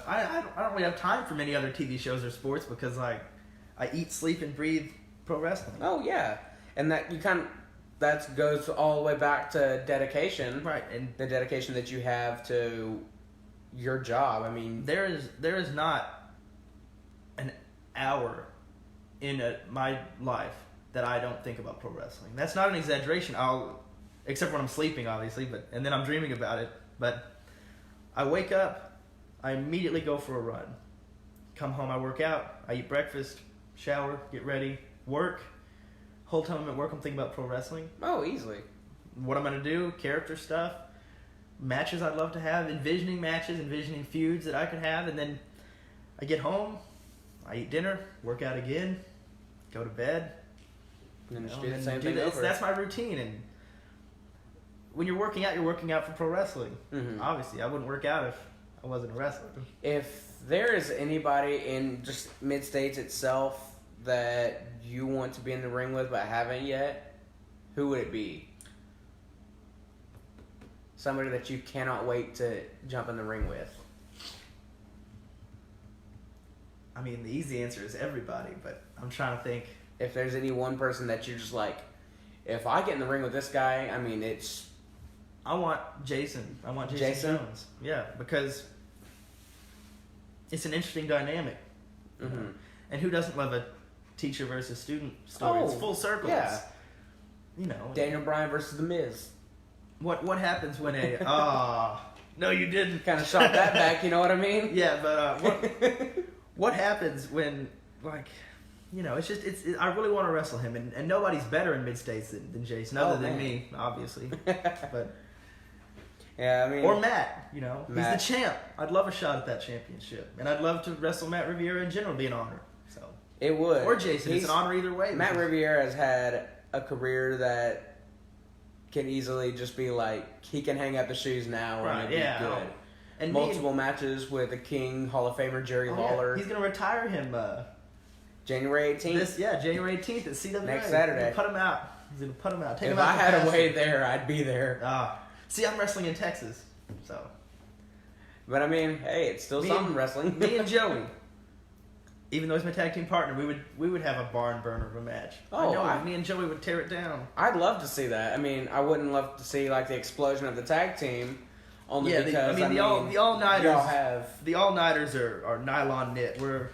I don't really have time for many other TV shows or sports because I eat, sleep, and breathe pro wrestling. Oh yeah, and that that goes all the way back to dedication, right? And the dedication that you have to your job. There is not an hour in my life that I don't think about pro wrestling. That's not an exaggeration. Except when I'm sleeping, obviously, and then I'm dreaming about it. But I wake up, I immediately go for a run. Come home, I work out, I eat breakfast, shower, get ready, work. Whole time I'm at work, I'm thinking about pro wrestling. Oh, easily. What I'm going to do, character stuff, matches I'd love to have, envisioning matches, envisioning feuds that I could have, and then I get home, I eat dinner, work out again, go to bed. And just do the same thing over. That's my routine, and when you're working out for pro wrestling. Mm-hmm. Obviously, I wouldn't work out if I wasn't a wrestler. If there is anybody in just MidStates itself that you want to be in the ring with but haven't yet, who would it be? Somebody that you cannot wait to jump in the ring with. The easy answer is everybody, but I'm trying to think. If there's any one person that you're just like, if I get in the ring with this guy, it's... I want Jason. I want Jason Jones. Yeah, because it's an interesting dynamic. Mm-hmm. And who doesn't love a teacher versus student story? It's full circle. Yeah. Daniel Bryan versus The Miz. what happens when a no you didn't Kind of shot that back, you know what I mean? yeah, but what happens when I really want to wrestle him, and nobody's better in mid-states than Jason other than me, obviously. But yeah, I mean, or Matt, Matt. he's the champ. I'd love a shot at that championship, and I'd love to wrestle Matt Riviera in general. Be an honor. So it would. Or Jason. It's an honor either way. Matt Riviera has had a career that can easily just be like, he can hang up the shoes now and it'd be good. And multiple matches with the King, Hall of Famer Jerry Lawler. Yeah. He's going to retire him January 18th. January 18th at CWA. Next Saturday. He's going to put him out. Take if him out I had a way there, I'd be there. See, I'm wrestling in Texas, so. But I mean, hey, it's still something wrestling. Me and Joey, even though he's my tag team partner, we would have a barn burner of a match. Me and Joey would tear it down. I'd love to see that. I mean, I wouldn't love to see like the explosion of the tag team, only because the all-nighters. Y'all have the all-nighters are nylon knit. We're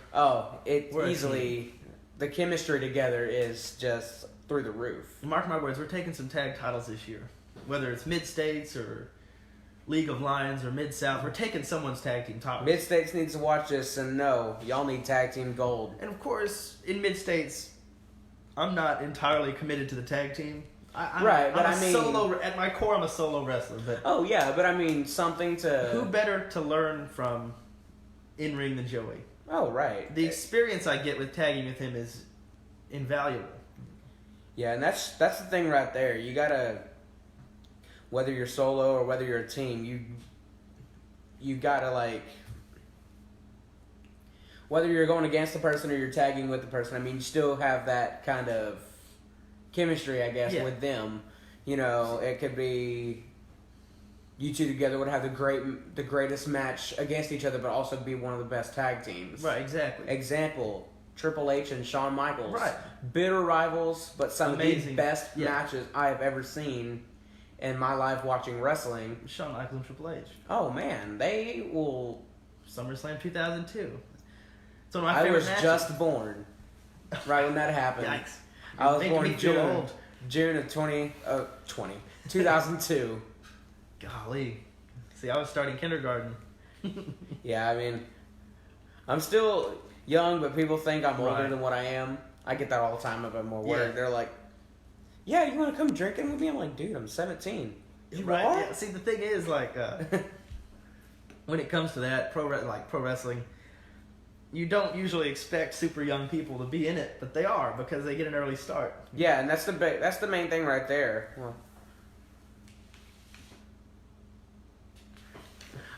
easily the chemistry together is just through the roof. Mark my words, we're taking some tag titles this year, whether it's MidStates or League of Lions or Mid-South. We're taking someone's tag team top. MidStates needs to watch this and know y'all need tag team gold. And of course, in MidStates, I'm not entirely committed to the tag team. At my core, I'm a solo wrestler. But but I mean something to. Who better to learn from in ring than Joey? Oh right. The experience I get with tagging with him is invaluable. Yeah, and that's the thing right there. You gotta. Whether you're solo or whether you're a team, you gotta like, whether you're going against the person or you're tagging with the person, I mean, you still have that kind of chemistry, I guess, with them. It could be you two together would have the greatest match against each other, but also be one of the best tag teams. Right, exactly. Example, Triple H and Shawn Michaels. Right. Bitter rivals, but some of the best matches I have ever seen in my life watching wrestling. Shawn Michaels and Triple H. Oh man, they will. SummerSlam 2002. It's one of my favorite matches. I was just born right when that happened. Yikes! I was born June of 2002. Golly, see, I was starting kindergarten. Yeah, I mean, I'm still young, but people think I'm older than what I am. I get that all the time if I'm more work. They're like, yeah, you want to come drinking with me? I'm like, dude, I'm 17. Right. Yeah. See, the thing is, like, when it comes to that, pro wrestling, you don't usually expect super young people to be in it, but they are because they get an early start. Yeah, and that's the main thing right there. Well,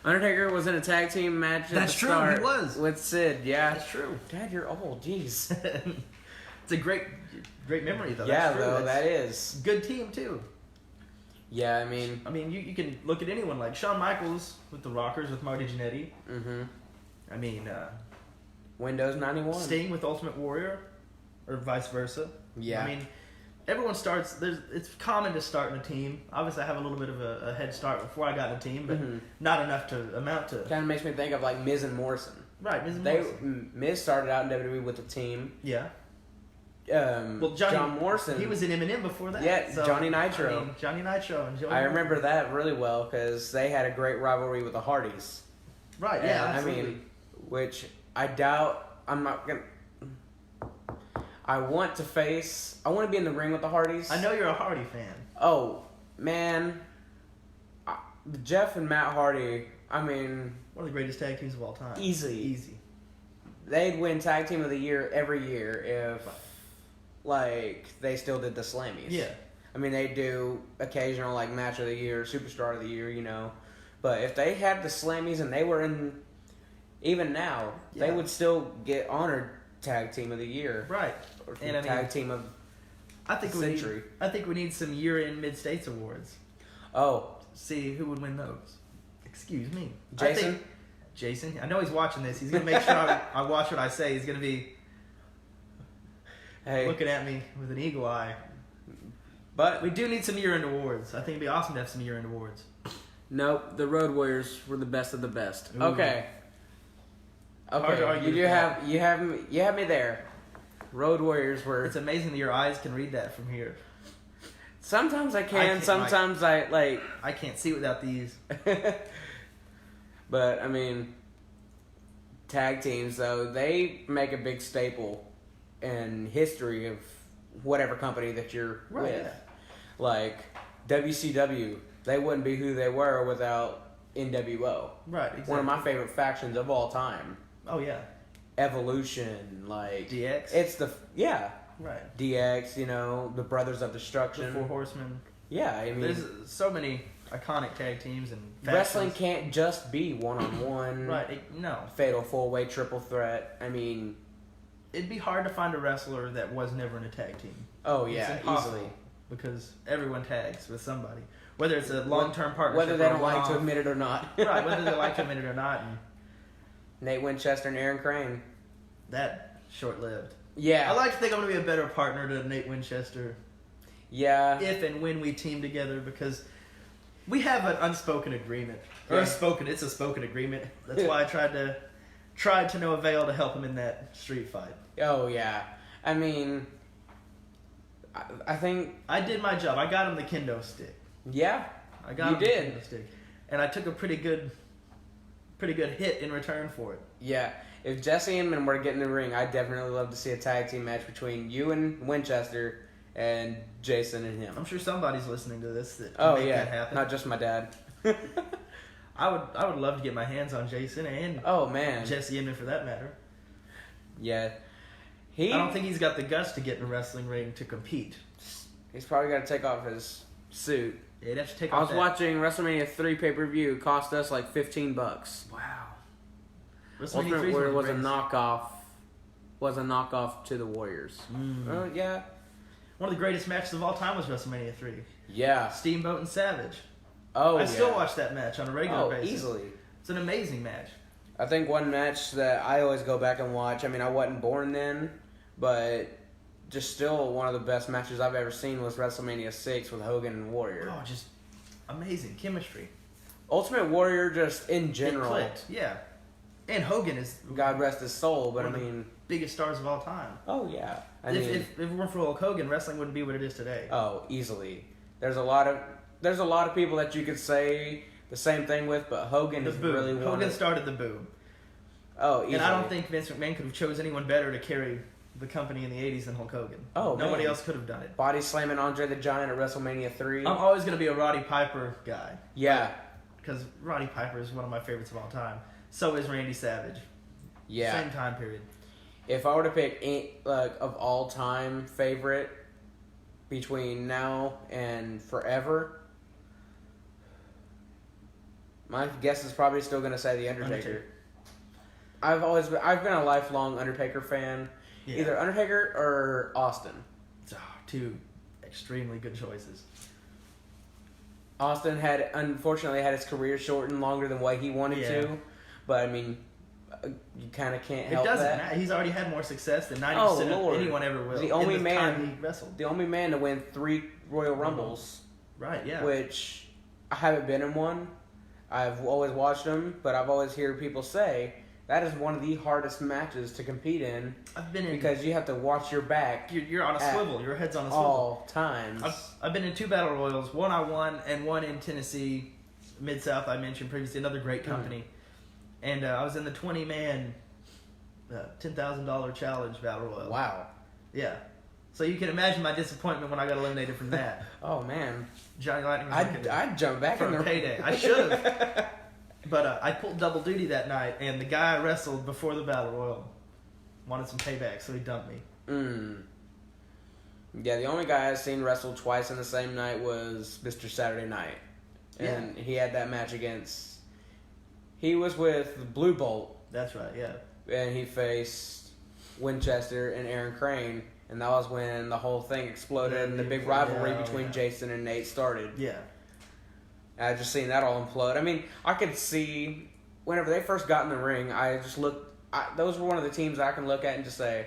Undertaker was in a tag team match at the start. He was with Sid. Yeah, that's true. Dad, you're old. Jeez. It's a great memory, though. Yeah, though, that is. Good team, too. Yeah, I mean, you can look at anyone like Shawn Michaels with the Rockers with Marty Jannetty. Mm-hmm. I mean, Windows 91. Sting with Ultimate Warrior, or vice versa. Yeah. I mean, everyone starts. It's common to start in a team. Obviously, I have a little bit of a head start before I got in a team, but not enough to amount to. Kind of makes me think of like Miz and Morrison. Right, Miz and Morrison. Miz started out in WWE with a team. Yeah. John Morrison. He was in Eminem before that. Yeah, so, Johnny Nitro. I mean, Johnny Nitro and Joey. I remember that really well because they had a great rivalry with the Hardys. Right. Yeah. And, absolutely. I mean, which I doubt. I'm not gonna. I want to be in the ring with the Hardys. I know you're a Hardy fan. Oh man, Jeff and Matt Hardy. I mean, one of the greatest tag teams of all time. Easy. They'd win tag team of the year every year if. Like, they still did the Slammies. Yeah. I mean, they do occasional, like, match of the year, superstar of the year, But if they had the Slammies and they were in, even now, they would still get honored tag team of the year. Right. Or tag team of the century. I think we need some year-end Mid-States awards. Oh. See who would win those. Excuse me. Jason? Jason. I know he's watching this. He's going to make sure I watch what I say. He's going to be... Hey. Looking at me with an eagle eye. But we do need some year-end awards. I think it'd be awesome to have some year-end awards. Nope, the Road Warriors were the best of the best. Ooh. Okay. You have me there. Road Warriors were. It's amazing that your eyes can read that from here. Sometimes I I can. can't, Sometimes I like. I can't see without these. But I mean, tag teams though, they make a big staple in history of whatever company that you're Right, with. yeah. Like WCW, they wouldn't be who they were without NWO. Right, exactly. One of my favorite factions of all time. Oh, yeah. Evolution, like DX? It's the Right. DX. The Brothers of The Destruction. Four Horsemen. Yeah, I mean, There's so many iconic tag teams and wrestling factions. can't just be one-on-one. Right, no. Fatal four-way triple threat. I mean, It'd be hard to find a wrestler that was never in a tag team. oh It's yeah, impossible, easily. because everyone tags with somebody. Whether it's a long-term partnership Whether they or a don't like to one-off. admit it or not. Right, whether they like to admit it or not. And Nate Winchester and Aaron Crane. that short-lived. Yeah. I like to think I'm going to be a better partner to Nate Winchester Yeah. if and when we team together, because we have an unspoken agreement. Or Yeah. it's a spoken agreement. That's why I tried to no avail to help him in that street fight. Oh yeah. I mean, I think I did my job. I got him the kendo stick. yeah. I got You him did. the kendo stick. And I took a pretty good hit in return for it. Yeah. If Jesse and Min were to get in the ring, I'd definitely love to see a tag team match between you and Winchester and Jason and him. I'm sure somebody's listening to this that can Oh make yeah, that happen. not just my dad. I would love to get my hands on Jason and Oh man. Jesse Inman for that matter. Yeah. I don't think he's got the guts to get in a wrestling ring to compete. He's probably got to take off his suit. Yeah, he'd have to take I off was that. watching WrestleMania 3 pay-per-view. It cost us like $15. Wow. Ultimate 3's Warrior one was of a the greatest- knockoff. Was a knockoff to the Warriors. Yeah. One of the greatest matches of all time was WrestleMania 3. Yeah. Steamboat and Savage. Oh, I yeah. still watch that match on a regular basis. Easily. It's an amazing match. I think one match that I always go back and watch. I mean, I wasn't born then, but just still one of the best matches I've ever seen was WrestleMania 6 with Hogan and Warrior. Oh, just amazing chemistry. Ultimate Warrior, just in It general. clicked, yeah. And Hogan is God rest his soul, but I one of the mean, biggest stars of all time. oh yeah. If it weren't for Hulk Hogan, wrestling wouldn't be what it is today. Oh, easily. There's a lot of people that you could say the same thing with, but Hogan The is boo. really one Hogan of, started the boo. Oh, easily. And I don't think Vince McMahon could have chose anyone better to carry the company in the 80s than Hulk Hogan. Oh, Nobody man. else could have done it. Body slamming Andre the Giant at WrestleMania 3. I'm always going to be a Roddy Piper guy. Yeah. Because Roddy Piper is one of my favorites of all time. So is Randy Savage. Yeah. Same time period. If I were to pick of all time favorite between now and forever, my guess is probably still going to say the Undertaker. I've been a lifelong Undertaker fan. Yeah. Either Undertaker or Austin. Two extremely good choices. Austin had unfortunately had his career shortened longer than what he wanted Yeah. to, but I mean, you kind of can't It help doesn't that. matter. He's already had more success than 90% Oh, of Lord. anyone ever will. The only in the man- time he wrestled. The only man to win 3 Royal Rumbles, Right, yeah. which I haven't been in one. I've always watched them, but I've always heard people say that is one of the hardest matches to compete in I've been in because you have to watch your back you're on a at swivel. Your head's on a swivel. all times. I've been in 2 battle royals. One I won, and one in Tennessee, Mid South. I mentioned previously, another great company. And I was in the 20-man, $10,000 challenge battle royal. Wow. Yeah. So you can imagine my disappointment when I got eliminated from that. Oh man, Johnny Lightning was looking I'd jump back in for the a payday. I should have. But I pulled double duty that night, and the guy I wrestled before the battle royal wanted some payback, so he dumped me. Yeah, the only guy I've seen wrestle twice in the same night was Mr. Saturday Night. And he had that match against... He was with Blue Bolt, That's right, yeah. and he faced Winchester and Aaron Crane, and that was when the whole thing exploded and the big rivalry between Jason and Nate started. Yeah. I just seen that all implode. I mean, I could see whenever they first got in the ring, I just looked. Those were one of the teams I can look at and just say,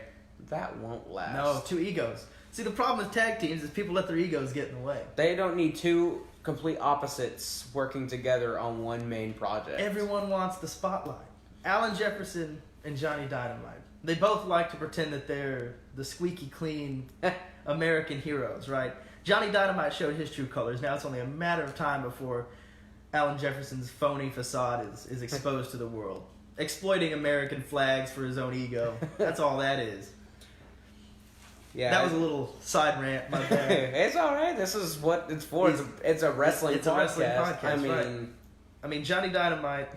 that won't last. No, 2 egos. See, the problem with tag teams is people let their egos get in the way. They don't need 2 complete opposites working together on one main project. Everyone wants the spotlight. Alan Jefferson and Johnny Dynamite. They both like to pretend that they're the squeaky clean American heroes, right? Johnny Dynamite showed his true colors. Now it's only a matter of time before Alan Jefferson's phony facade is exposed to the world. Exploiting American flags for his own ego. That's all that is. Yeah, that was a little side rant, my bad. It's all right. This is what it's for. It's a wrestling it's podcast. a wrestling podcast, right. I mean, Johnny Dynamite.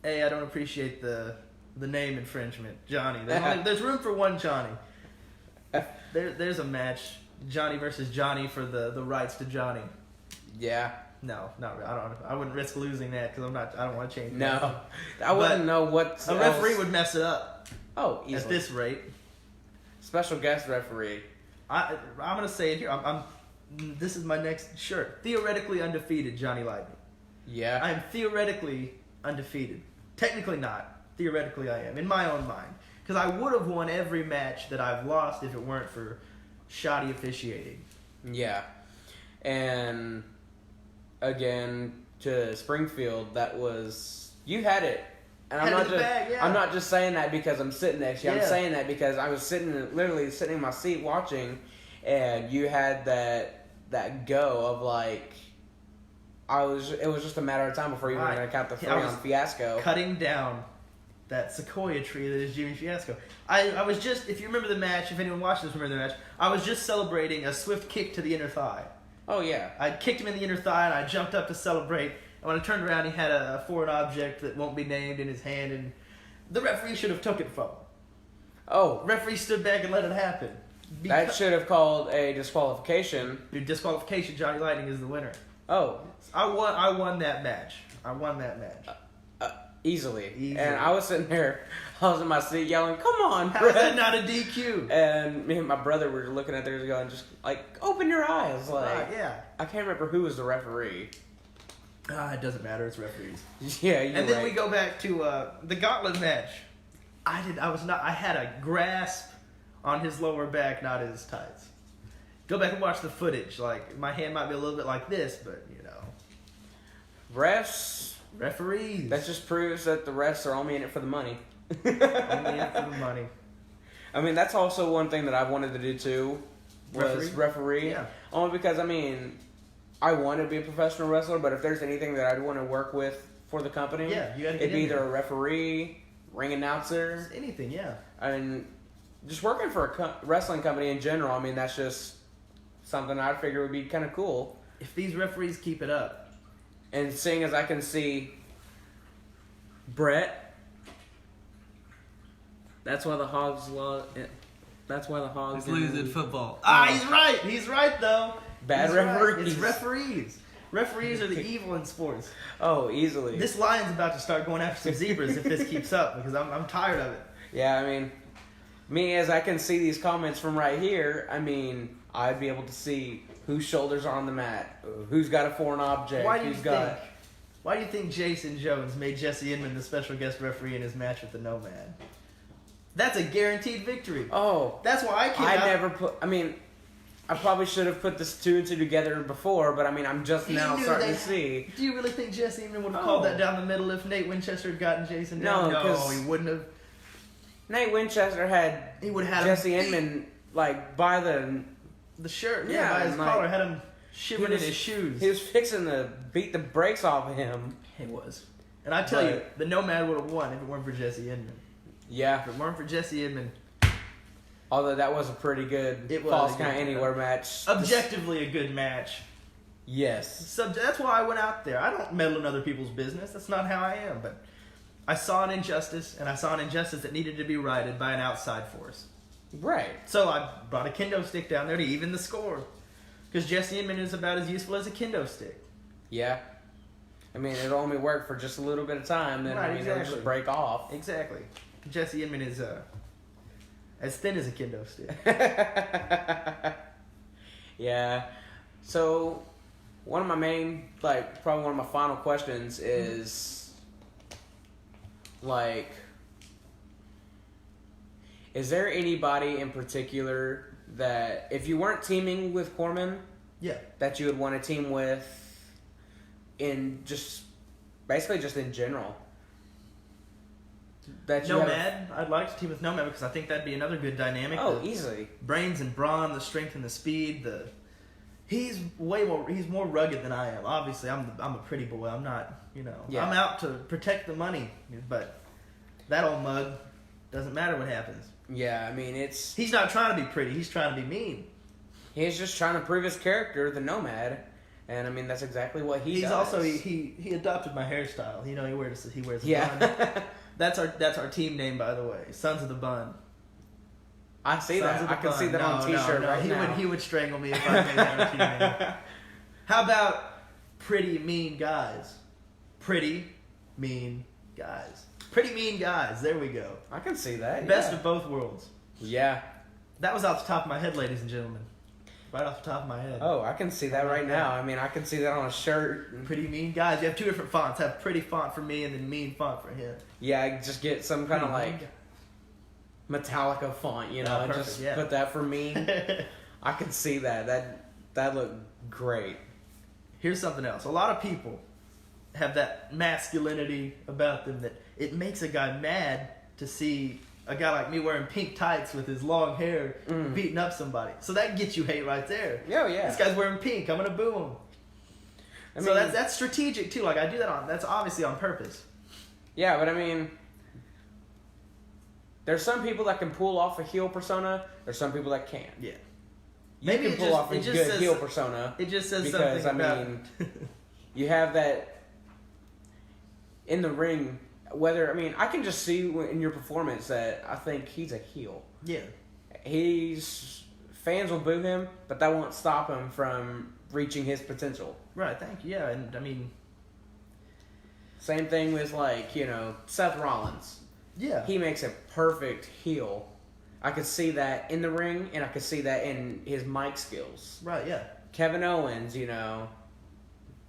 I don't appreciate the name infringement, Johnny. There's room for one Johnny. There's a match, Johnny versus Johnny for the rights to Johnny. Yeah. No, not really. I wouldn't risk losing that because I don't want to change. No, I wouldn't know what a referee would mess it up. Oh, easily. At this rate. Special guest referee. I'm gonna say it here. This is my next shirt. Theoretically undefeated, Johnny Lightning. Yeah. I am theoretically undefeated. Technically not. Theoretically I am, in my own mind. Because I would have won every match that I've lost if it weren't for shoddy officiating. Yeah. And again, to Springfield, that was... You had it. And I'm not just saying that because I'm sitting next to you. I'm saying that because I was literally sitting in my seat watching, and you had that go of like... It was just a matter of time before you were going to count the 3 on Fiasco. Cutting down that sequoia tree that is Jimmy Fiasco. I was just, if you remember the match, if anyone watched this remember the match, I was just celebrating a swift kick to the inner thigh. Oh, yeah. I kicked him in the inner thigh, and I jumped up to celebrate. And when I turned around, he had a foreign object that won't be named in his hand, and the referee should have took it from him. Oh. Referee stood back and let it happen. That should have called a disqualification. Dude, disqualification, Johnny Lightning is the winner. Oh. I won that match. Easily. And I was sitting there, I was in my seat yelling, "Come on, How is that not a DQ?" And me and my brother were looking at theirs going, just like, open your eyes. Like, yeah. I can't remember who was the referee. It doesn't matter. It's referees. Yeah, and then we go back to the gauntlet match. I had a grasp on his lower back, not his tights. Go back and watch the footage. Like, my hand might be a little bit like this, but, you know. Referees. That just proves that the refs are only in it for the money. Only in it for the money. I mean, that's also one thing that I wanted to do, too, was referee. Yeah. Only because, I mean, I want to be a professional wrestler, but if there's anything that I'd want to work with for the company, you gotta get it'd be either there. a referee, ring announcer. Just anything, yeah. I mean, just working for a wrestling company in general, I mean, that's just something I figure would be kind of cool. If these referees keep it up. And seeing as I can see Brett, that's why the Hogs lose in football. He's right. He's right, though. Bad referees. Right. It's referees. Referees are the evil in sports. Oh, easily. This lion's about to start going after some zebras if this keeps up, because I'm tired of it. Yeah, I mean, me as I can see these comments from right here, I mean, I'd be able to see whose shoulders are on the mat, who's got a foreign object, Why do you think Jason Jones made Jesse Inman the special guest referee in his match with the Nomad? That's a guaranteed victory. Oh. That's why I probably should have put this 2 and 2 together before, but I mean, I'm just now starting to see. Do you really think Jesse Inman would have called that down the middle if Nate Winchester had gotten Jason down? No, he wouldn't have. Nate Winchester had Jesse Inman, like, by the shirt, by his collar, had him shivering in his shoes. He was fixing to beat the brakes off of him. He was. And I tell you, the Nomad would have won if it weren't for Jesse Inman. Yeah. If it weren't for Jesse Inman. Although that was a pretty good Falls Count Anywhere match. Objectively a good match. Yes. So that's why I went out there. I don't meddle in other people's business. That's not how I am. But I saw an injustice, and I saw an injustice that needed to be righted by an outside force. Right. So I brought a kendo stick down there to even the score. Because Jesse Inman is about as useful as a kendo stick. Yeah. I mean, it'll only work for just a little bit of time, then it'll just break off. Exactly. Jesse Inman is as thin as a kendo stick. Yeah. So, one of my main, probably one of my final questions is, is there anybody in particular that, if you weren't teaming with Corman, that you would want to team with basically just in general? that you Nomad. I'd like to team with Nomad because I think that'd be another good dynamic. Oh, easily. Brains and brawn, the strength and the speed. He's more rugged than I am. Obviously, I'm a pretty boy. I'm not, Yeah. I'm out to protect the money. But that old mug doesn't matter what happens. Yeah, I mean, he's not trying to be pretty. He's trying to be mean. He's just trying to prove his character, the Nomad. And I mean, that's exactly what he does. He's also he adopted my hairstyle. He wears a yeah. bun. That's our team name, by the way. Sons of the Bun. I see Sons that. of the I can Bun. see that on a t-shirt right now. He would strangle me if I made that our team name. How about Pretty Mean Guys? Pretty Mean Guys. Pretty Mean Guys. There we go. I can see that. Best of both worlds. Yeah. That was off the top of my head, ladies and gentlemen. Right off the top of my head. Oh, I can see that right now. I mean, I can see that on a shirt. Pretty Mean Guys. You have two different fonts. Have Pretty font for me and then Mean font for him. Yeah, I just get some kind of like Metallica font, Oh, and perfect, just yeah. put that for me. I can see that. That looked great. Here's something else. A lot of people have that masculinity about them that it makes a guy mad to see a guy like me wearing pink tights with his long hair beating up somebody. So that gets you hate right there. Oh, yeah. This guy's wearing pink. I'm going to boo him. So that's strategic, too. Like, I do that's obviously on purpose. Yeah, but I mean, there's some people that can pull off a heel persona. There's some people that can't. Yeah. You can pull off a good heel persona. It just says because, something about... I mean, you have that in the ring. I can just see in your performance that I think he's a heel. Yeah. Fans will boo him, but that won't stop him from reaching his potential. Right, thank you. Yeah, and I mean... Same thing with, Seth Rollins. Yeah. He makes a perfect heel. I could see that in the ring, and I could see that in his mic skills. Right, yeah. Kevin Owens,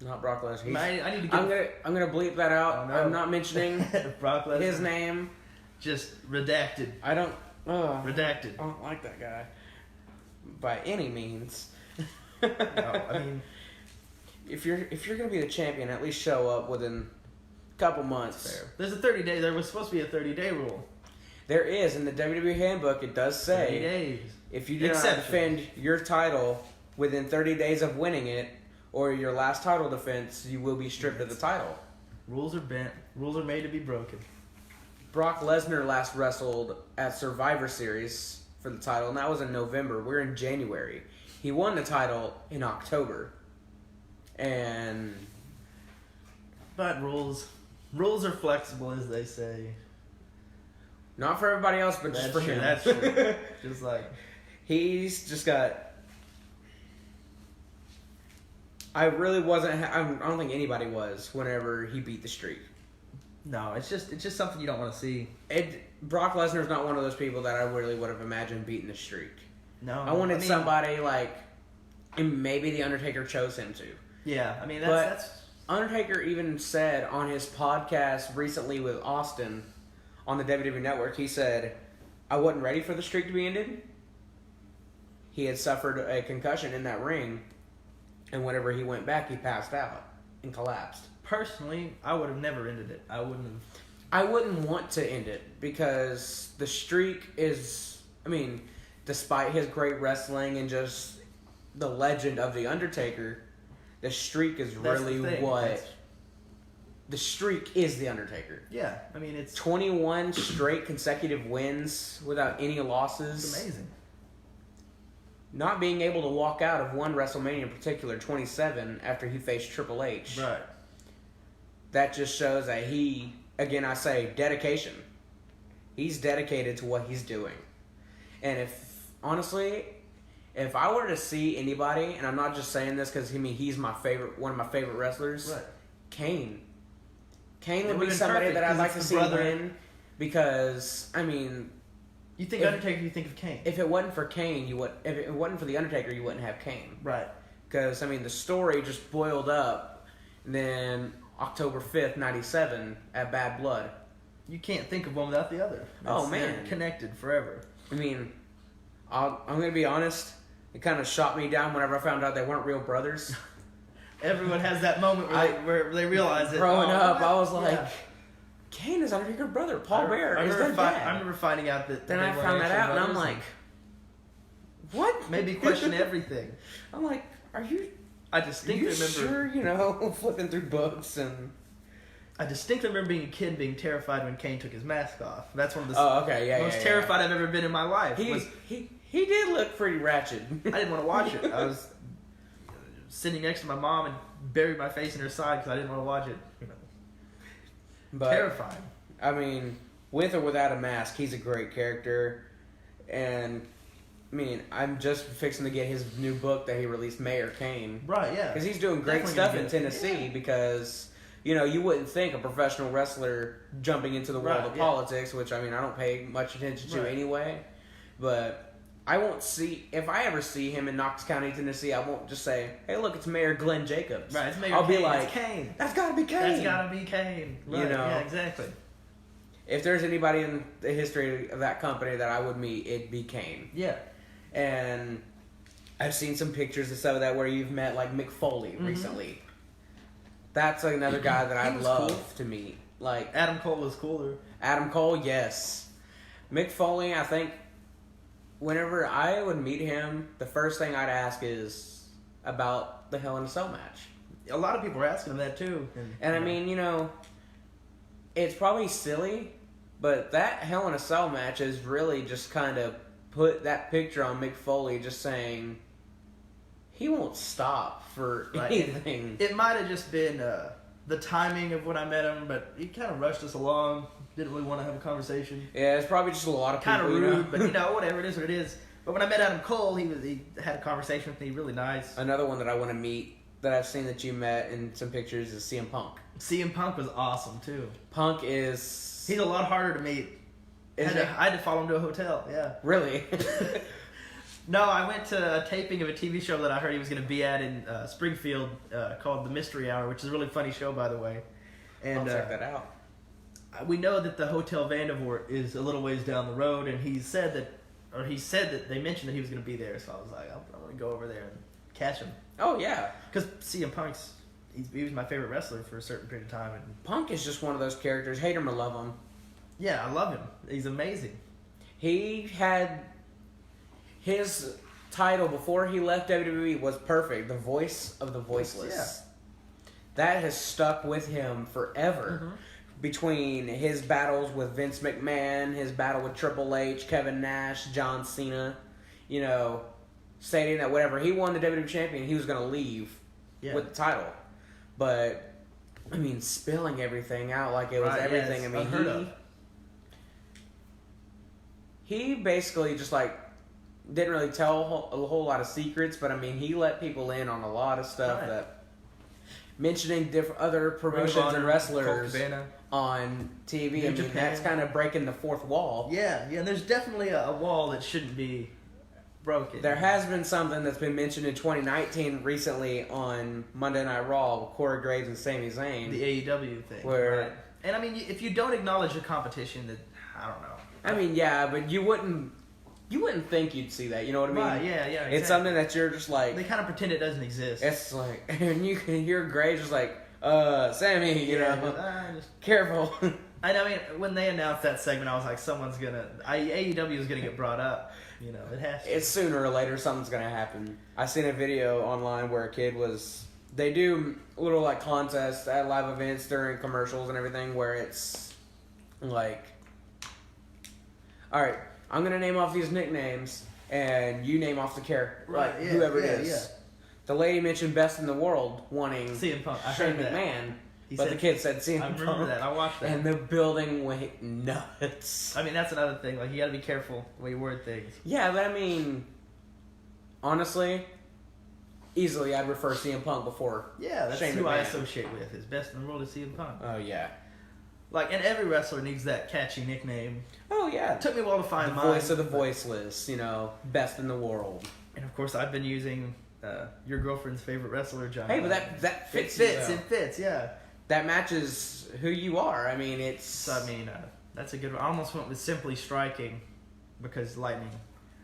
not Brock Lesnar. I need to get... I'm gonna bleep that out. Oh, no. I'm not mentioning Brock Lesnar. his name. Just redacted. I don't. Redacted. I don't like that guy by any means. No, I mean, if you're gonna be the champion, at least show up within a couple months. fair. There's a 30-day. There was supposed to be a 30-day rule. There is in the WWE handbook. It does say 30 days. if you do not defend your title within 30 days of winning it, or your last title defense, you will be stripped of the title. Rules are bent. Rules are made to be broken. Brock Lesnar last wrestled at Survivor Series for the title, and that was in November. We're in January. He won the title in October. But rules are flexible, as they say. Not for everybody else, but just for him. That's true. Just like... He's just got... I really wasn't... I don't think anybody was whenever he beat the streak. No, it's just something you don't want to see. Brock Lesnar's not one of those people that I really would have imagined beating the streak. No. I wanted somebody like... And maybe The Undertaker chose him to. Yeah, I mean, that's... Undertaker even said on his podcast recently with Austin on the WWE Network, he said, I wasn't ready for the streak to be ended. He had suffered a concussion in that ring, and whenever he went back, he passed out and collapsed. Personally, I would have never ended it. I wouldn't have... I wouldn't want to end it because the streak is, despite his great wrestling and just the legend of The Undertaker, the streak is really what... The streak is The Undertaker. Yeah, I mean, it's... 21 straight consecutive wins without any losses. It's amazing. Not being able to walk out of one WrestleMania in particular, 27, after he faced Triple H. Right. That just shows that he, again I say, dedication. He's dedicated to what he's doing. And honestly, if I were to see anybody, and I'm not just saying this because he's one of my favorite wrestlers, right. Kane. Kane would be somebody that I'd like to see win because, You think Undertaker, you think of Kane. If it wasn't for Kane, if it wasn't for The Undertaker, you wouldn't have Kane. Right. Because, the story just boiled up. And then October 5th, 97 at Bad Blood. You can't think of one without the other. They're connected forever. I'm going to be honest. It kind of shot me down whenever I found out they weren't real brothers. Everyone has that moment where they realize it. Growing up, I was like, Kane is our younger brother. Paul Bear I is remember their dad. I remember finding out that. Then they I weren't found that actually out, and I'm brothers, like, what? made me question everything. I'm like, are you Distinctly remember. sure? You know, flipping through books and. I distinctly remember being a kid being terrified when Kane took his mask off. That's one of the most Yeah. terrified I've ever been in my life. He did look pretty ratchet. I didn't want to watch it. I was sitting next to my mom and buried my face in her side because I didn't want to watch it. You know, But, terrifying. I mean, with or without a mask, he's a great character. And, I mean, I'm just fixing to get his new book that he released, Mayor Kane. Right, yeah. Because he's doing great Definitely stuff gonna in get it. Tennessee Yeah. because, you know, you wouldn't think a professional wrestler jumping into the world Right, of yeah. politics, which, I mean, I don't pay much attention to Right. anyway. But I won't see, if I ever see him in Knox County, Tennessee, I won't just say, hey, look, it's Mayor Glenn Jacobs. Right, it's Mayor I'll Kane. be like, it's Kane. that's gotta be Kane. That's gotta be Kane. Right, You know. yeah, exactly. If there's anybody in the history of that company that I would meet, it'd be Kane. Yeah. And I've seen some pictures and stuff of that where you've met like Mick Foley recently. That's another guy that I'd was love cool. to meet. Like Adam Cole was cooler. Adam Cole, yes. Mick Foley, I think whenever I would meet him, the first thing I'd ask is about the Hell in a Cell match. A lot of people are asking him that too. And I mean, you know, it's probably silly, but that Hell in a Cell match is really just kind of put that picture on Mick Foley just saying he won't stop for Right. anything. It might have just been the timing of when I met him, but he kind of rushed us along. Didn't really want to have a conversation. Yeah, it's probably just a lot of people. Kind of rude, you know? but you know, whatever, it is what it is. But when I met Adam Cole, he had a conversation with me, really nice. Another one that I want to meet that I've seen that you met in some pictures is CM Punk. CM Punk was awesome too. Punk is... He's a lot harder to meet. I had to follow him to a hotel, yeah. Really? No, I went to a taping of a TV show that I heard he was going to be at in Springfield called The Mystery Hour, which is a really funny show, by the way. And I'll check that out. we know that the Hotel Vandevort is a little ways down the road, and he said that they mentioned that he was going to be there, so I was like, I'm going to go over there and catch him. Oh, yeah. Because CM Punk's, he was my favorite wrestler for a certain period of time. And Punk is just one of those characters, hate him or love him. yeah, I love him. He's amazing. He had his title before he left WWE was perfect, the voice of the voiceless. Yeah. That has stuck with him forever. Mhm. Between his battles with Vince McMahon, his battle with Triple H, Kevin Nash, John Cena, you know, stating that whatever he won the WWE champion, he was going to leave Yeah. with the title. But I mean, spilling everything out like it was Right, everything. yeah, I mean, unheard of. he basically just like didn't really tell a whole lot of secrets, but I mean, he let people in on a lot of stuff Right. that mentioning different other promotions and wrestlers on TV. New I mean, Japan. that's kind of breaking the fourth wall. Yeah, and there's definitely a wall that shouldn't be broken. There has been something that's been mentioned in 2019 recently on Monday Night Raw with Corey Graves and Sami Zayn. The AEW thing. Where- right. And I mean, if you don't acknowledge your competition, then I don't know. I mean, yeah, but you wouldn't think you'd see that. You know what I mean? Right, yeah, exactly. It's something that you're just like. They kind of pretend it doesn't exist. It's like, and you can hear Graves just like, Sammy, you Yeah, know, just- careful. I mean, when they announced that segment, I was like, AEW is gonna get brought up. You know, it has to. It's sooner or later something's gonna happen. I seen a video online where a kid was. They do little like contests at live events during commercials and everything where it's like, all right, I'm gonna name off these nicknames and you name off the character, Right, like yeah, whoever yeah, it is. yeah. The lady mentioned best in the world wanting CM Punk. I Shane heard that. McMahon, He but said- the kid said CM I Punk. remember that. I watched that. And the building went nuts. I mean, that's another thing. Like, you got to be careful the way you word things. Yeah, but I mean, honestly, easily I'd refer CM Punk before. Yeah, that's Shane who I McMahon. associate with. Is best in the world is CM Punk. Oh yeah. Like, and every wrestler needs that catchy nickname. Oh yeah. It took me a while to The find mine. voice of the voiceless, you know, best in the world. And of course, I've been using your girlfriend's favorite wrestler, John. Hey, but that it fits. fits. You, It fits. Yeah. that matches who you are. I mean, it's. So I mean, that's a good one. I almost went with Simply Striking because Lightning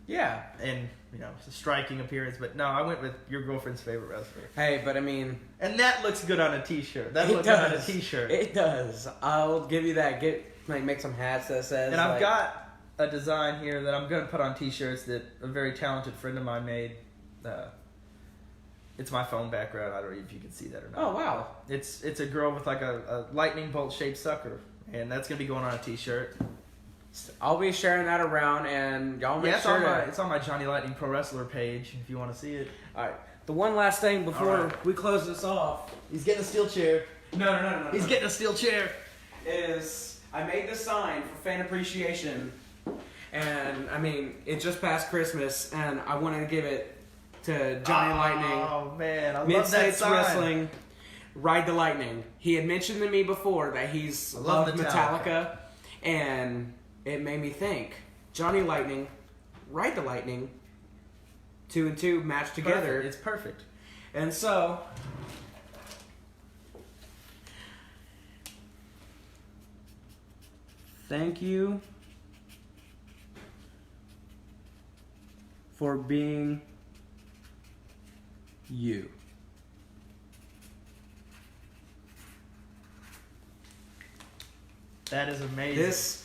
Yeah. And, you know, it's a striking appearance. But no, I went with your girlfriend's favorite wrestler. Hey, but I mean... And that looks good on a t-shirt. That It looks good on a does. t-shirt. It does. I'll give you that. Make some hats that says... And I've got a design here that I'm going to put on t-shirts that a very talented friend of mine made. It's my phone background. I don't know if you can see that or not. Oh, wow. It's a girl with like a lightning bolt shaped sucker. And that's going to be going on a t-shirt. I'll be sharing that around, and y'all make sure it's on my Johnny Lightning Pro Wrestler page if you want to see it. All right. The one last thing before All right. we close this off. He's getting a steel chair. No. He's getting a steel chair. Is I made this sign for fan appreciation, and I mean it's just past Christmas, and I wanted to give it to Johnny Lightning. Oh man, I love that MidStates sign. Wrestling, Ride the Lightning. He had mentioned to me before that he's love loved Metallica. Metallica, and it made me think. Johnny Lightning, Ride the Lightning. 2 and 2 match together. Perfect. It's perfect. And so, thank you for being you. That is amazing.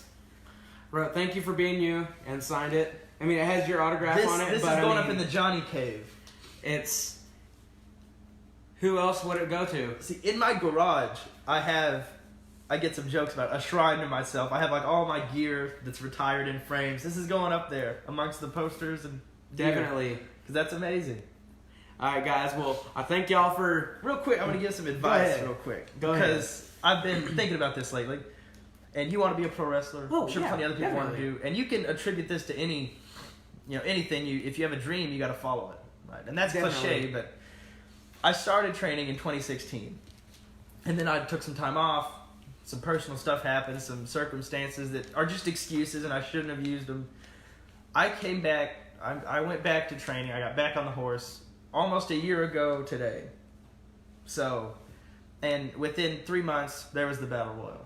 Wrote thank you for being you and signed it. I mean, it has your autograph on it. This but is going I up mean, in the Johnny Cave. It's who else would it go to? See, in my garage, I get some jokes about a shrine to myself. I have like all my gear that's retired in frames. This is going up there amongst the posters and Definitely. because that's amazing. All right, guys. Well, I thank y'all for. Real quick, I'm gonna give some advice. ahead. Real quick, Go ahead. because I've been thinking about this lately. And you want to be a pro wrestler. Oh, I'm sure yeah, plenty of other people want to definitely. do. And you can attribute this to anything. If you have a dream, you got to follow it. Right? And that's Definitely. cliche, but I started training in 2016. And then I took some time off. Some personal stuff happened. Some circumstances that are just excuses, and I shouldn't have used them. I came back. I went back to training. I got back on the horse almost a year ago today. So, and within 3 months, there was the Battle Royal.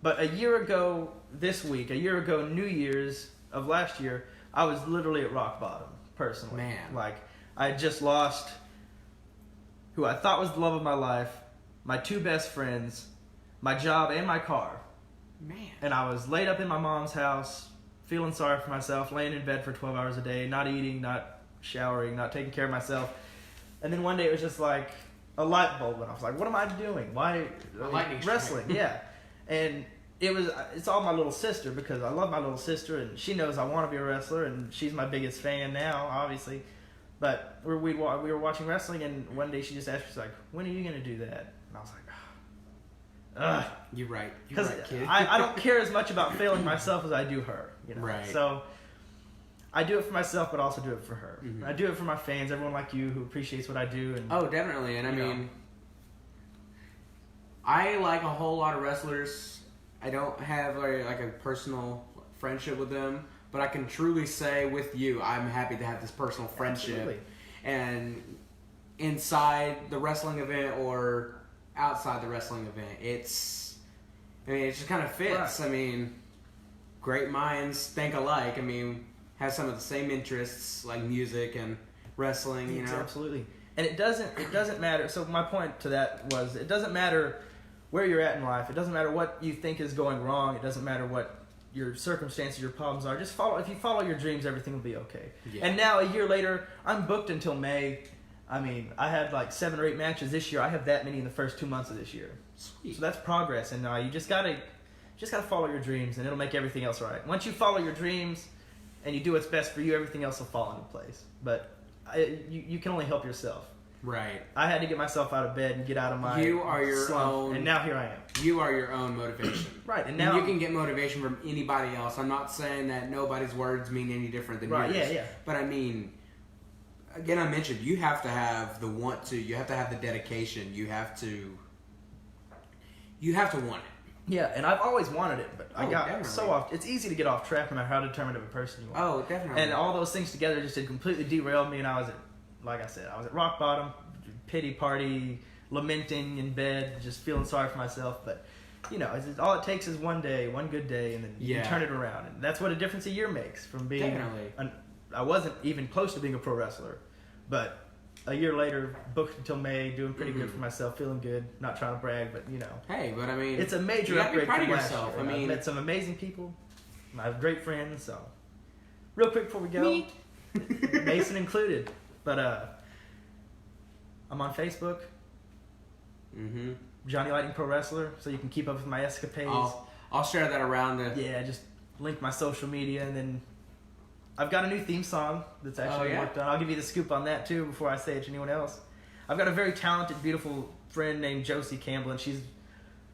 But a year ago New Year's of last year, I was literally at rock bottom, personally. Man. Like, I had just lost who I thought was the love of my life, my 2 best friends, my job, and my car. Man. And I was laid up in my mom's house, feeling sorry for myself, laying in bed for 12 hours a day, not eating, not showering, not taking care of myself. And then one day it was just like a light bulb went off. I was like, what am I doing? Why? lightning strike. Wrestling, yeah. And it's all my little sister, because I love my little sister, and she knows I want to be a wrestler, and she's my biggest fan now, obviously. But we were watching wrestling, and one day she just asked me, she's like, when are you going to do that? And I was like, ugh. You're right. You're Because right, kid. I don't care as much about failing myself as I do her. You know? Right. So I do it for myself, but also do it for her. Mhm. I do it for my fans, everyone like you who appreciates what I do. And Oh, definitely. And I You know. mean, I like a whole lot of wrestlers. I don't have like a personal friendship with them, but I can truly say with you, I'm happy to have this personal friendship. Absolutely. And inside the wrestling event or outside the wrestling event, it just kind of fits. Right. I mean, great minds think alike. I mean, have some of the same interests like music and wrestling. You know, Absolutely. And it doesn't matter. So my point to that was, it doesn't matter where you're at in life. It doesn't matter what you think is going wrong. It doesn't matter what your circumstances, your problems are. Just follow. If you follow your dreams, everything will be okay. Yeah. And now, a year later, I'm booked until May. I mean, I had like 7 or 8 matches this year. I have that many in the first 2 months of this year. Sweet. So that's progress. And you just gotta follow your dreams, and it'll make everything else right. Once you follow your dreams, and you do what's best for you, everything else will fall into place. But you can only help yourself. Right. I had to get myself out of bed and get out of my You are your slump, own- and now here I am. You are your own motivation. Right, and And now you can get motivation from anybody else. I'm not saying that nobody's words mean any different than Right, yours. yeah. But I mean, again, I mentioned you have to have the want to. You have to have the dedication. You have to want it. Yeah, and I've always wanted it, but I Oh, got definitely. so off. It's easy to get off track no matter how determined of a person you are. Oh, definitely. And all those things together just had completely derailed me, and I was at rock bottom, pity party, lamenting in bed, just feeling sorry for myself. But you know, all it takes is one day, one good day, and then you can turn it around. And that's what a difference a year makes from being. Definitely. I wasn't even close to being a pro wrestler, but a year later, booked until May, doing pretty good for myself, feeling good. Not trying to brag, but you know. Hey, but I mean, it's a major you gotta upgrade be proud from of last yourself. year. I mean, I've met some amazing people. I have great friends. So, real quick before we go, Mason included, but I'm on Facebook. Mm-hmm. Johnny Lightning Pro Wrestler, so you can keep up with my escapades. I'll share that around. Yeah, just link my social media, and then I've got a new theme song that's actually worked on. I'll give you the scoop on that too before I say it to anyone else. I've got a very talented, beautiful friend named Josie Campbell, and she's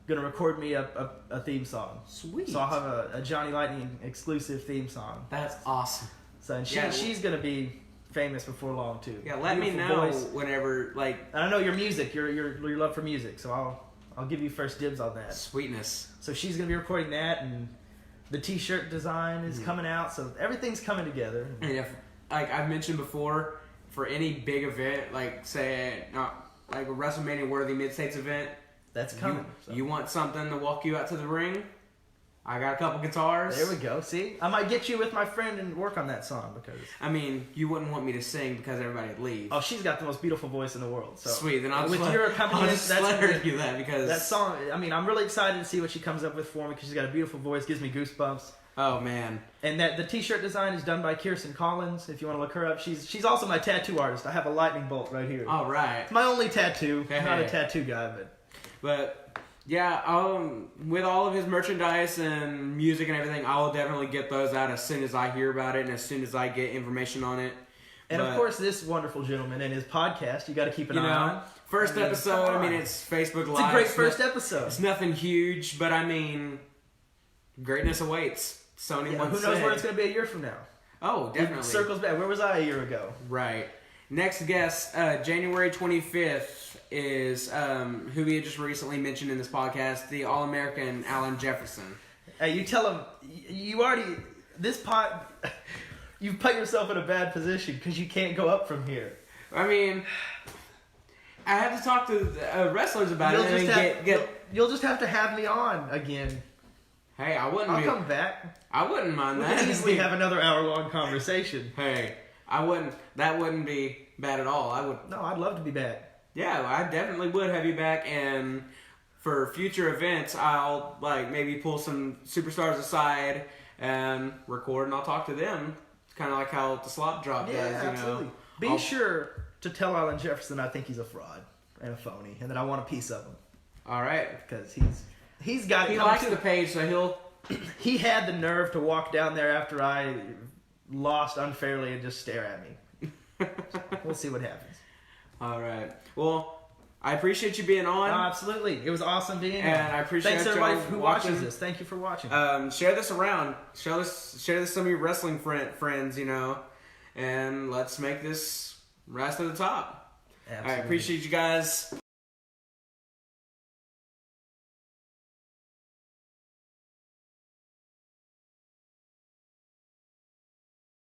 gonna record me a theme song. Sweet. So I'll have a Johnny Lightning exclusive theme song. That's awesome. So and she's gonna be famous before long too. Yeah, let me know whenever, like. And I know your music, your love for music, so I'll give you first dibs on that. Sweetness. So she's gonna be recording that, and the T-shirt design is coming out, so everything's coming together. And if, like I've mentioned before, for any big event, like say, like a WrestleMania worthy MidStates event, that's coming. You want something to walk you out to the ring? I got a couple guitars. There we go. See, I might get you with my friend and work on that song because. I mean, you wouldn't want me to sing because everybody'd leave. Oh, she's got the most beautiful voice in the world. So sweet. Then I'll with just your accompaniment, let her do that because that song. I mean, I'm really excited to see what she comes up with for me because she's got a beautiful voice, gives me goosebumps. Oh man. And the T-shirt design is done by Kirsten Collins. If you want to look her up, she's also my tattoo artist. I have a lightning bolt right here. All right. It's my only tattoo. Hey, I'm not a tattoo guy, but yeah, with all of his merchandise and music and everything, I will definitely get those out as soon as I hear about it and as soon as I get information on it. And of course, this wonderful gentleman and his podcast, you got to keep an eye on. First episode, I mean, it's Facebook Live. It's a great first episode. It's nothing huge, but I mean, greatness awaits. Sony once who knows where it's going to be a year from now? Oh, definitely. It circles back. Where was I a year ago? Right. Next guest, January 25th, is who we had just recently mentioned in this podcast, the All-American Alan Jefferson. Hey, you tell him, you already, you've put yourself in a bad position because you can't go up from here. I mean, I have to talk to wrestlers about it. You'll just have to have me on again. Hey, I'll come back. I wouldn't mind that. We could easily have another hour-long conversation. Hey, that wouldn't be bad at all. No, I'd love to be back. Yeah, I definitely would have you back, and for future events, I'll maybe pull some superstars aside and record, and I'll talk to them. It's kind of like how the Slop Drop does, absolutely. Be sure to tell Alan Jefferson I think he's a fraud and a phony, and that I want a piece of him. All right, because he's got it. He likes the page, so he'll. He had the nerve to walk down there after I lost unfairly and just stare at me. So we'll see what happens. All right. Well, I appreciate you being on. Absolutely. It was awesome being here. And I appreciate Thanks everybody who watches this. Thank you for watching. Share this around. Share this with some of your wrestling friends, and let's make this rise to the top. Absolutely. I appreciate you guys.